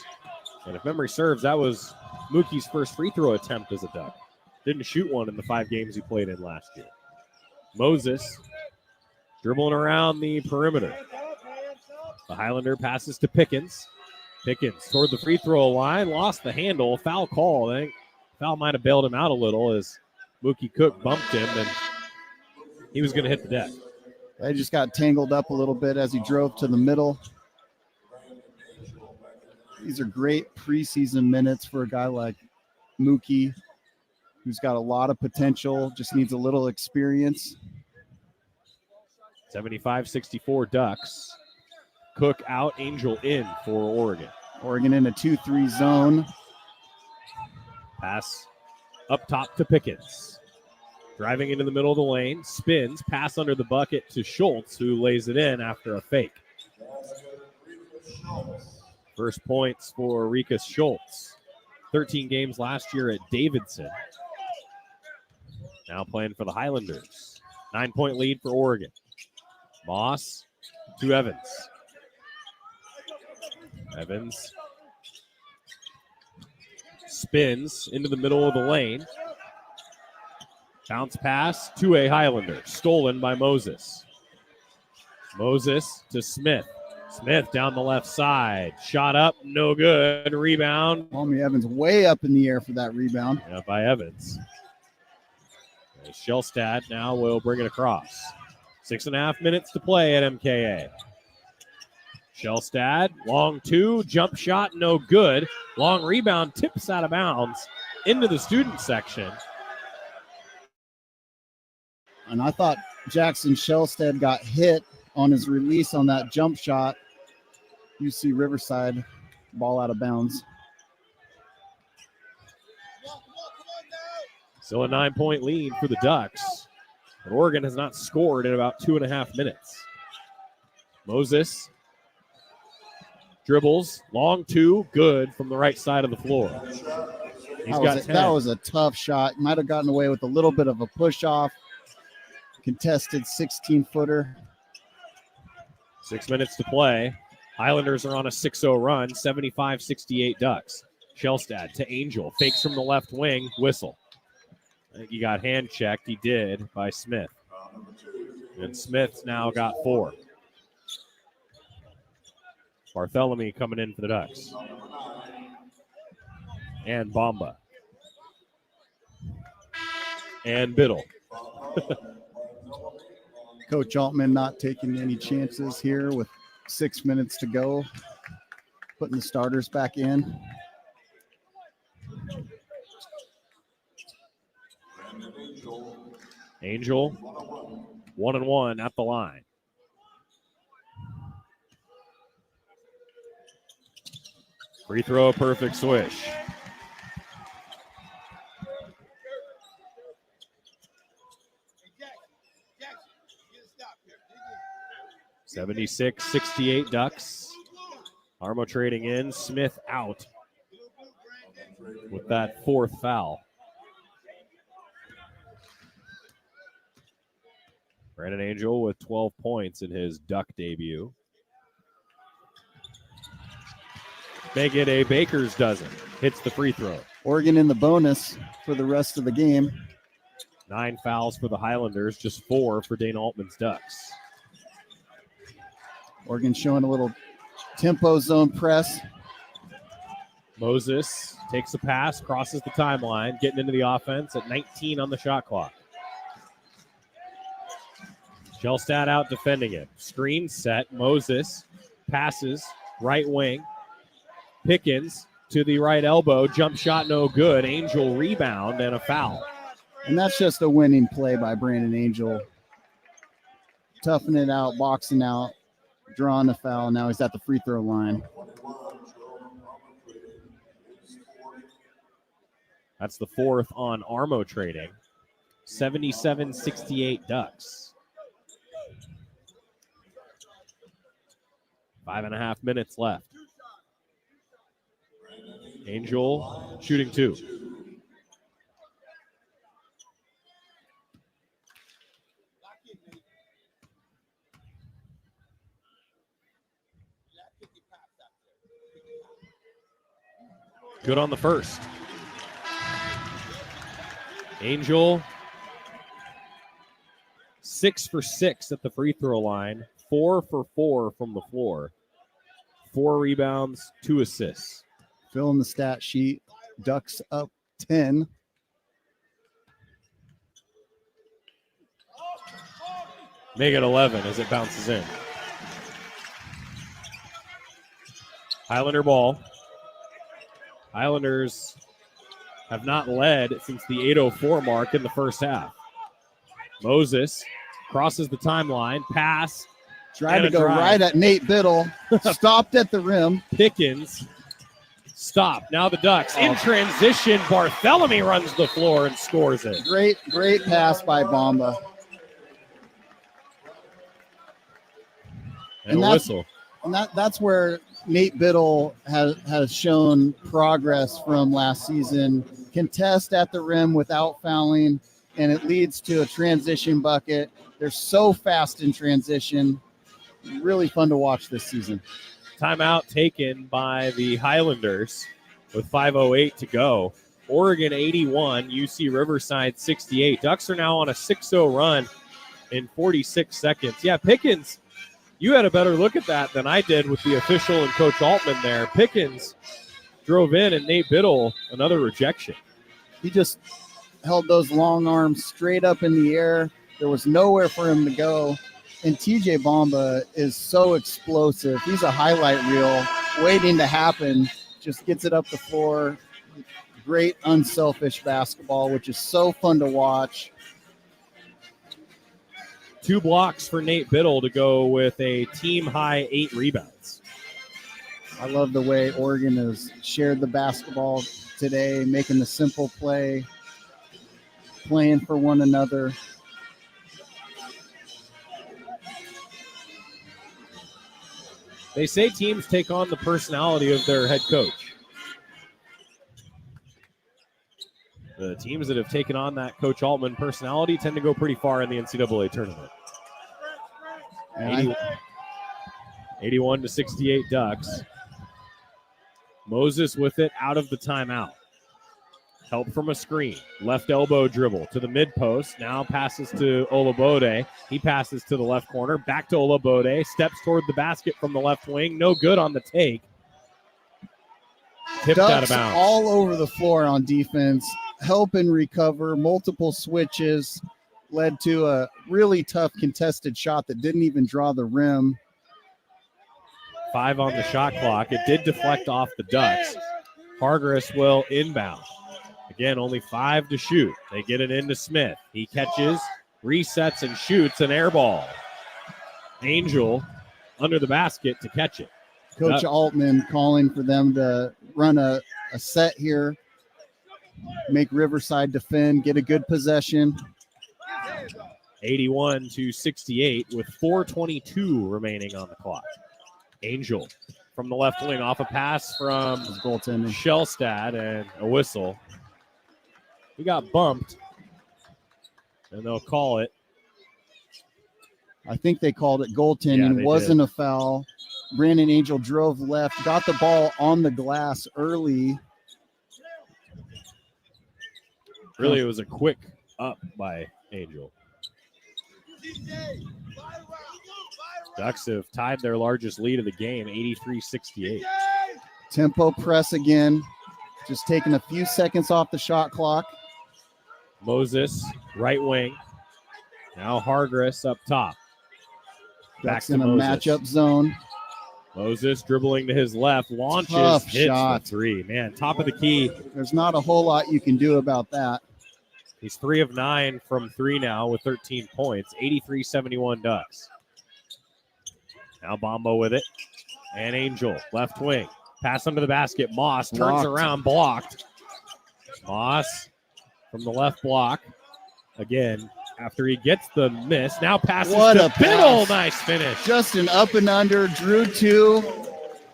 And if memory serves, that was Mookie's first free throw attempt as a Duck. Didn't shoot one in the 5 games he played in last year. Moses dribbling around the perimeter. The Highlander passes to Pickens. Pickens toward the free throw line, lost the handle, foul call. I think foul might have bailed him out a little as Mookie Cook bumped him, and he was going to hit the deck. They just got tangled up a little bit as he drove to the middle. These are great preseason minutes for a guy like Mookie, who's got a lot of potential, just needs a little experience. 75-64 Ducks. Cook out, Angel in for Oregon. Oregon in a 2-3 zone. Pass up top to Pickens. Driving into the middle of the lane, spins, pass under the bucket to Schultz, who lays it in after a fake. First points for Rikas Schultz. 13 games last year at Davidson. Now playing for the Highlanders. 9-point lead for Oregon. Moss to Evans. Evans spins into the middle of the lane. Bounce pass to a Highlander. Stolen by Moses. Moses to Smith. Smith down the left side. Shot up, no good. Rebound. Palmy Evans way up in the air for that rebound. Yeah, by Evans. Shellstad now will bring it across. 6.5 minutes to play at MKA. Shellstad, long 2, jump shot, no good. Long rebound, tips out of bounds into the student section. And I thought Jackson Shellstad got hit on his release on that jump shot. UC Riverside, ball out of bounds. Still a 9-point lead for the Ducks. But Oregon has not scored in about 2.5 minutes. Moses dribbles, long 2, good from the right side of the floor. That was a tough shot. Might have gotten away with a little bit of a push-off. Contested 16-footer. 6 minutes to play. Highlanders are on a 6-0 run, 75-68 Ducks. Shellstad to Angel, fakes from the left wing, whistle. I think he got hand checked. He did by Smith. And Smith's now got 4. Bartholomew coming in for the Ducks. And Bamba. And Biddle. Coach Altman not taking any chances here with 6 minutes to go. Putting the starters back in. Angel, 1-1 at the line. Free throw, perfect swish. 76-68 Ducks. Armo trading in, Smith out with that fourth foul. Brandon Angel with 12 points in his Duck debut. Make it a Baker's dozen. Hits the free throw. Oregon in the bonus for the rest of the game. 9 fouls for the Highlanders, just 4 for Dana Altman's Ducks. Oregon showing a little tempo zone press. Moses takes a pass, crosses the timeline, getting into the offense at 19 on the shot clock. Gelstad out defending it. Screen set. Moses passes right wing. Pickens to the right elbow. Jump shot no good. Angel rebound and a foul. And that's just a winning play by Brandon Angel. Toughing it out, boxing out, drawing a foul. Now he's at the free throw line. That's the fourth on Armo trading. 77-68 Ducks. 5.5 minutes left. Angel shooting 2. Good on the first. Angel 6 for 6 at the free throw line. 4 for 4 from the floor. 4 rebounds, 2 assists. Filling the stat sheet. Ducks up 10. Make it 11 as it bounces in. Highlander ball. Highlanders have not led since the 8:04 mark in the first half. Moses crosses the timeline, pass. Tried to go right at Nate Biddle. Stopped at the rim. Pickens stopped. Now the Ducks in transition. Barthélemy runs the floor and scores it. Great pass by Bamba. And a whistle. And that's where Nate Biddle has shown progress from last season. Contest at the rim without fouling, and it leads to a transition bucket. They're so fast in transition. Really fun to watch this season. Timeout taken by the Highlanders with 5:08 to go. Oregon 81, UC Riverside 68. Ducks are now on a 6-0 run in 46 seconds. Yeah, Pickens, you had a better look at that than I did with the official and Coach Altman there. Pickens drove in, and Nate Biddle, another rejection. He just held those long arms straight up in the air. There was nowhere for him to go. And TJ Bamba is so explosive. He's a highlight reel waiting to happen. Just gets it up the floor. Great unselfish basketball, which is so fun to watch. 2 blocks for Nate Biddle to go with a team-high 8 rebounds. I love the way Oregon has shared the basketball today, making the simple play, playing for one another. They say teams take on the personality of their head coach. The teams that have taken on that Coach Altman personality tend to go pretty far in the NCAA tournament. 81-68 Ducks. Moses with it out of the timeout. Help from a screen. Left elbow dribble to the mid post. Now passes to Olabode. He passes to the left corner. Back to Olabode. Steps toward the basket from the left wing. No good on the take. Tipped out of Ducks bounds. all over the floor on defense. Help and recover. Multiple switches led to a really tough contested shot that didn't even draw the rim. 5 on the shot clock. It did deflect off the Ducks. Hargris will inbound. Again, only 5 to shoot. They get it into Smith. He catches, resets, and shoots an air ball. Angel under the basket to catch it. Coach Altman calling for them to run a set here, make Riverside defend, get a good possession. 81-68 with 4:22 remaining on the clock. Angel from the left wing off a pass from Shellstad and a whistle. He got bumped, and they'll call it. I think they called it goaltending. Yeah, wasn't a foul. Brandon Angel drove left, got the ball on the glass early. Really, it was a quick up by Angel. Ducks have tied their largest lead of the game, 83-68. Tempo press again. Just taking a few seconds off the shot clock. Moses, right wing. Now Hargress up top. Ducks in a matchup zone. Moses dribbling to his left, launches, Tough hits shot. the three. Man, top of the key. There's not a whole lot you can do about that. He's 3 of 9 from 3 now with 13 points. 83-71 Ducks. Now Bombo with it. And Angel, left wing. Pass under the basket. Moss turns Blocked. around, blocked. Moss from the left block. Again, after he gets the miss. Now passes What to a Biddle. pass. Nice finish. Just an up and under, drew 2.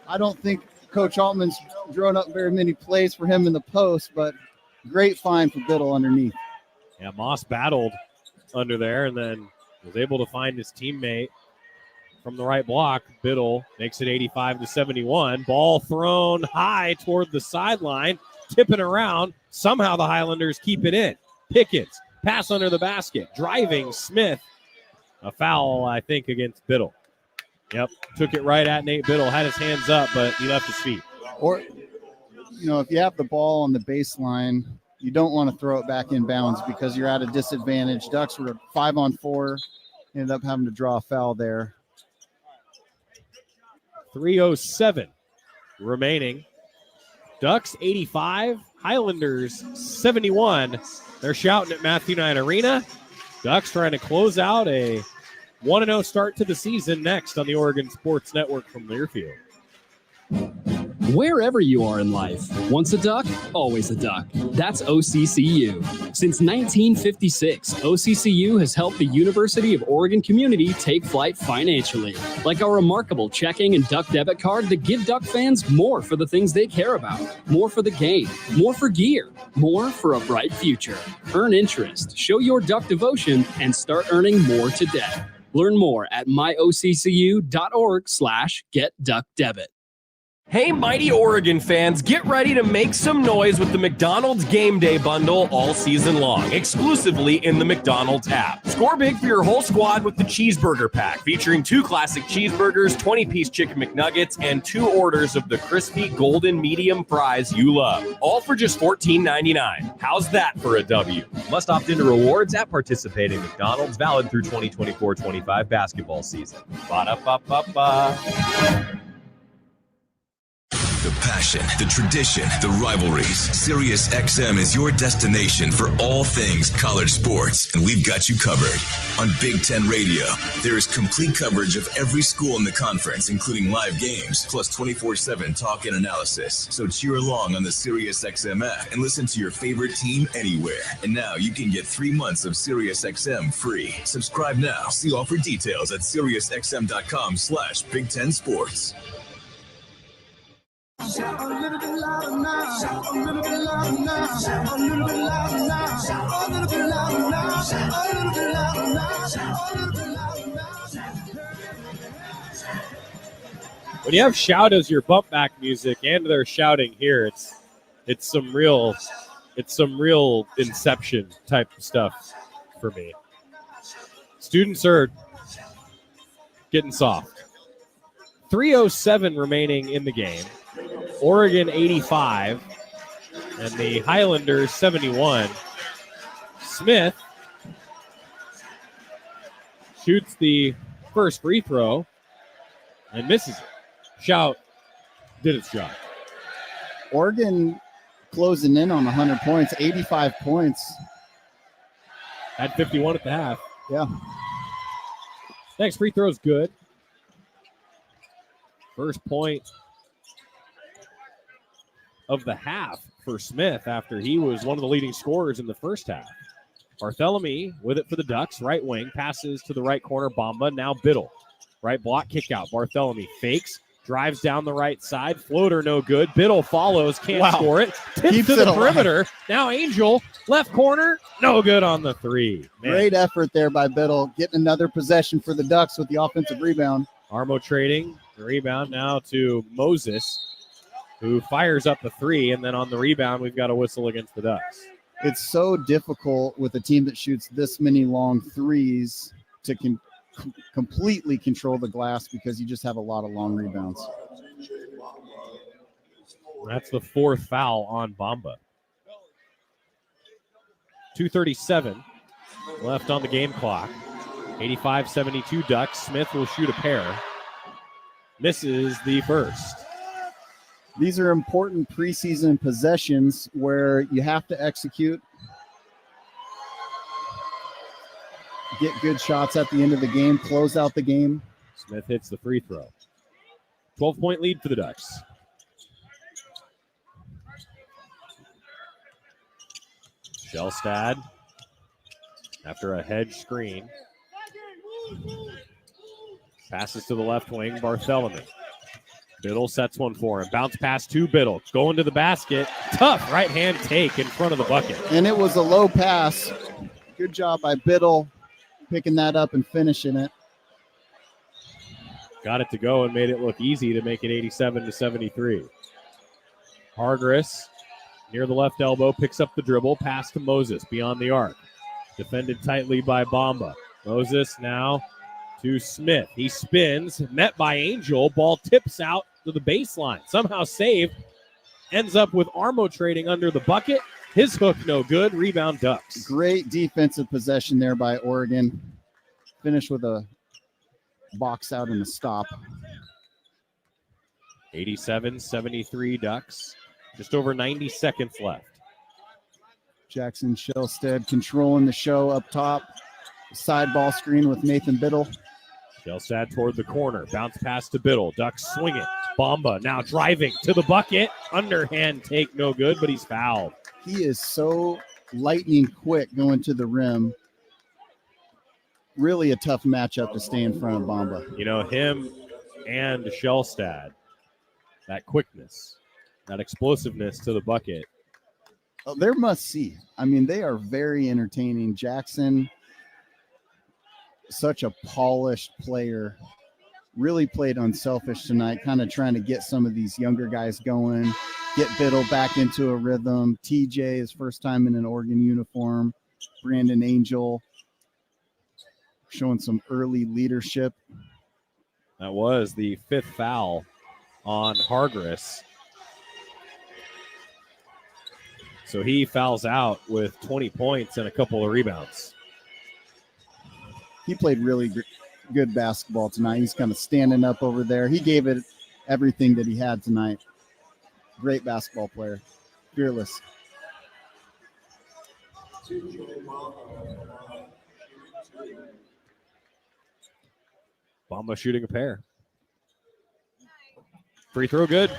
I don't think Coach Altman's drawn up very many plays for him in the post, but great find for Biddle underneath. Yeah, Moss battled under there and then was able to find his teammate from the right block. Biddle makes it 85-71. Ball thrown high toward the sideline, tipping around. Somehow the Highlanders keep it in. Pickens, pass under the basket, driving Smith. A foul, I think, against Biddle. Yep, took it right at Nate Biddle, had his hands up, but he left his feet. Or, if you have the ball on the baseline, you don't want to throw it back in bounds because you're at a disadvantage. Ducks were 5-on-4, ended up having to draw a foul there. 3:07 remaining. Ducks 85, Highlanders 71. They're shouting at Matthew Knight Arena. Ducks trying to close out a 1-0 start to the season next on the Oregon Sports Network from Learfield. Wherever you are in life, once a duck, always a duck. That's OCCU. Since 1956, OCCU has helped the University of Oregon community take flight financially, like our remarkable checking and duck debit card that give Duck fans more for the things they care about, more for the game, more for gear, more for a bright future. Earn interest, show your Duck devotion, and start earning more today. Learn more at myoccu.org/getduckdebit. Hey, mighty Oregon fans, get ready to make some noise with the McDonald's Game Day Bundle all season long, exclusively in the McDonald's app. Score big for your whole squad with the Cheeseburger Pack, featuring 2 classic cheeseburgers, 20-piece chicken McNuggets, and 2 orders of the crispy golden medium fries you love, all for just $14.99. How's that for a W? Must opt into rewards at participating McDonald's, valid through 2024-25 basketball season. Ba-da-ba-ba-ba. The passion, the tradition, the rivalries. SiriusXM is your destination for all things college sports, and we've got you covered. On Big Ten Radio, there is complete coverage of every school in the conference, including live games, plus 24/7 talk and analysis. So cheer along on the SiriusXM app and listen to your favorite team anywhere. And now you can get 3 months of SiriusXM free. Subscribe now. See offer details at SiriusXM.com/Big Ten Sports. Shout a little bit louder now. Shout a little bit louder now. Shout a little bit louder now. Shout a little bit louder now. Shout a little bit louder now. Shout a little bit louder now. When you have shout as your bump back music and they're shouting here, it's some real Inception type stuff for me. Students are getting soft. 3:07 remaining in the game. Oregon 85 and the Highlanders 71. Smith shoots the first free throw and misses it. Shout did its job. Oregon closing in on 100 points, 85 points. Had 51 at the half. Yeah. Next free throw is good. First point of the half for Smith after he was one of the leading scorers in the first half. Barthélemy with it for the Ducks. Right wing. Passes to the right corner. Bamba. Now Biddle. Right block. Kick out. Barthélemy fakes. Drives down the right side. Floater no good. Biddle follows. Can't score it. Tips Keeps to the it alive. perimeter. Now Angel. Left corner. No good on the three. Man. Great effort there by Biddle. Getting another possession for the Ducks with the offensive rebound. Armo trading. The rebound now to Moses, who fires up the three. And then on the rebound, we've got a whistle against the Ducks. It's so difficult with a team that shoots this many long threes to completely control the glass because you just have a lot of long rebounds. That's the fourth foul on Bamba. 2:37 left on the game clock. 85-72 Ducks. Smith will shoot a pair. Misses the first. These are important preseason possessions where you have to execute, get good shots at the end of the game, close out the game. Smith hits the free throw. 12-point lead for the Ducks. Shellstad after a hedge screen. Passes to the left wing, Barthélemy. Biddle sets one for him. Bounce pass to Biddle. Going to the basket. Tough right hand take in front of the bucket. And it was a low pass. Good job by Biddle picking that up and finishing it. Got it to go and made it look easy to make it 87-73. Hargress near the left elbow picks up the dribble. Pass to Moses beyond the arc. Defended tightly by Bamba. Moses now to Smith. He spins, met by Angel. Ball tips out to the baseline. Somehow saved. Ends up with Armo trading under the bucket. His hook no good. Rebound Ducks. Great defensive possession there by Oregon. Finished with a box out and a stop. 87-73 Ducks. Just over 90 seconds left. Jackson Shellstead controlling the show up top. Side ball screen with Nathan Biddle. Shellstad toward the corner. Bounce pass to Biddle. Ducks swing it. Bamba now driving to the bucket. Underhand take no good, but he's fouled. He is so lightning quick going to the rim. Really a tough matchup to stay in front of Bamba. You know, him and Shellstad, that quickness, that explosiveness to the bucket. Oh, they're must see. I mean, they are very entertaining. Jackson, such a polished player, really played unselfish tonight, kind of trying to get some of these younger guys going, get Biddle back into a rhythm. TJ, his first time in an Oregon uniform. Brandon Angel showing some early leadership. That was the fifth foul on Hargress. So he fouls out with 20 points and a couple of rebounds. He played really good basketball tonight. He's kind of standing up over there. He gave it everything that he had tonight. Great basketball player. Fearless. Bamba shooting a pair. Free throw good.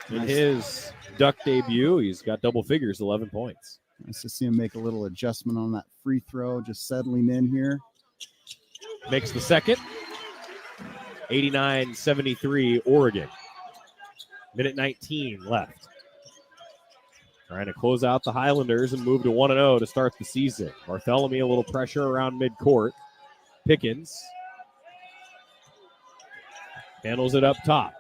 In his Duck debut, he's got double figures, 11 points. Nice to see him make a little adjustment on that free throw, just settling in here. Makes the second. 89-73 Oregon. Minute 19 left. Trying to close out the Highlanders and move to 1-0 to start the season. Barthélemy, a little pressure around midcourt. Pickens handles it up top.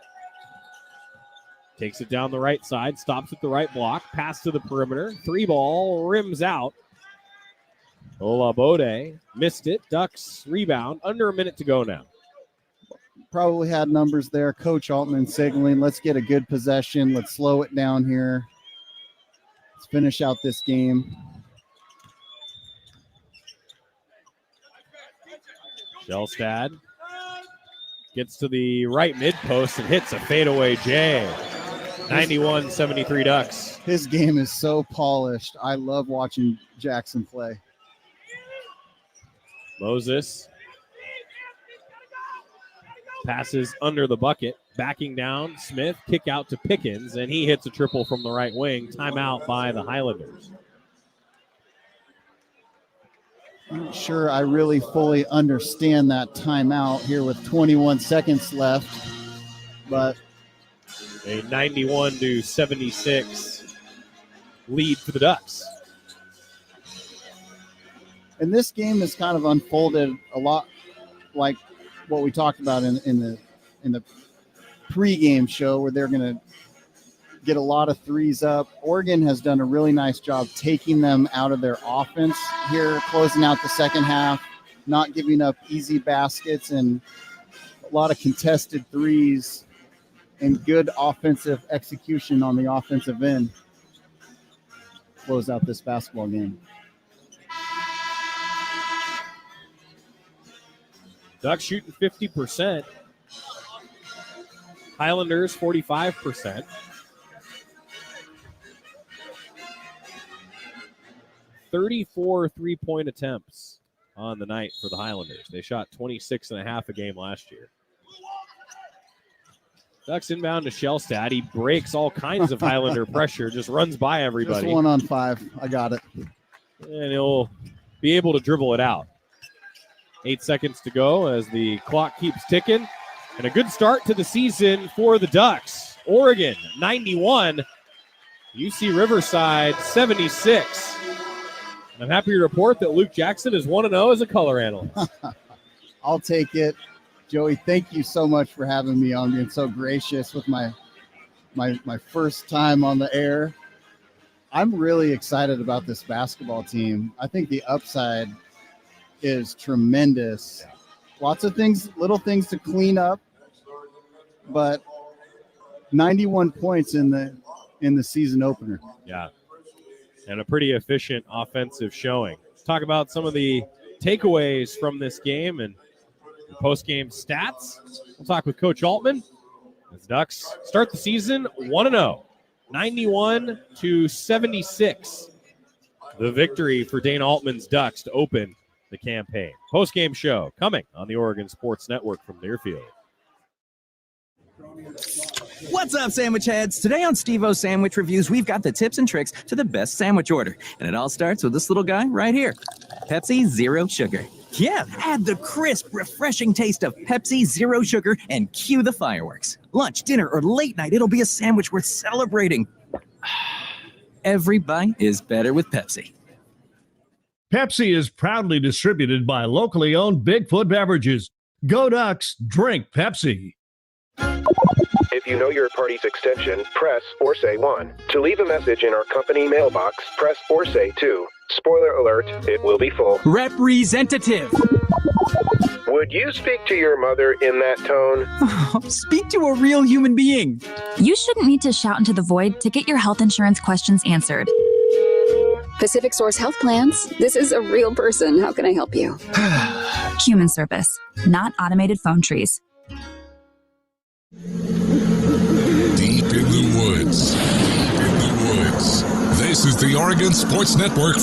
Takes it down the right side, stops at the right block, pass to the perimeter. Three ball, rims out. Olabode missed it. Ducks rebound. Under a minute to go now. Probably had numbers there. Coach Altman signaling, let's get a good possession. Let's slow it down here. Let's finish out this game. Shellstad gets to the right mid post and hits a fadeaway J. 91-73 Ducks. His game is so polished. I love watching Jackson play. Moses passes under the bucket, backing down. Smith, kick out to Pickens, and he hits a triple from the right wing. Timeout by the Highlanders. I'm not sure I really fully understand that timeout here with 21 seconds left, but a 91-76 lead for the Ducks. And this game has kind of unfolded a lot like what we talked about in the pregame show, where they're going to get a lot of threes up. Oregon has done a really nice job taking them out of their offense here, closing out the second half, not giving up easy baskets and a lot of contested threes and good offensive execution on the offensive end. Close out this basketball game. Ducks shooting 50%. Highlanders 45%. 34 three-point attempts on the night for the Highlanders. They shot 26.5 a game last year. Ducks inbound to Shellstad. He breaks all kinds of Highlander pressure, just runs by everybody. Just 1-on-5. I got it. And he'll be able to dribble it out. 8 seconds to go as the clock keeps ticking. And a good start to the season for the Ducks. Oregon, 91. UC Riverside, 76. And I'm happy to report that Luke Jackson is 1-0 as a color analyst. I'll take it. Joey, thank you so much for having me on, being so gracious with my first time on the air. I'm really excited about this basketball team. I think the upside is tremendous. Lots of things, little things to clean up, but 91 points in the season opener. Yeah, and a pretty efficient offensive showing. Let's talk about some of the takeaways from this game and post-game stats. We'll talk with Coach Altman as Ducks start the season 1-0, 91-76. The victory for Dana Altman's Ducks to open the campaign. Post-game show coming on the Oregon Sports Network from Learfield. What's up, sandwich heads? Today on Steve-O's Sandwich Reviews, we've got the tips and tricks to the best sandwich order. And it all starts with this little guy right here. Pepsi Zero Sugar. Yeah, add the crisp, refreshing taste of Pepsi Zero Sugar and cue the fireworks. Lunch, dinner, or late night, it'll be a sandwich worth celebrating. Every bite is better with Pepsi. Pepsi is proudly distributed by locally owned Bigfoot Beverages. Go Ducks, drink Pepsi. If you know your party's extension, press or say 1. To leave a message in our company mailbox, press or say 2. Spoiler alert, it will be full. Representative. Would you speak to your mother in that tone? Speak to a real human being. You shouldn't need to shout into the void to get your health insurance questions answered. Pacific Source Health Plans. This is a real person. How can I help you? Human service, not automated phone trees. Deep in the woods. This is the Oregon Sports Network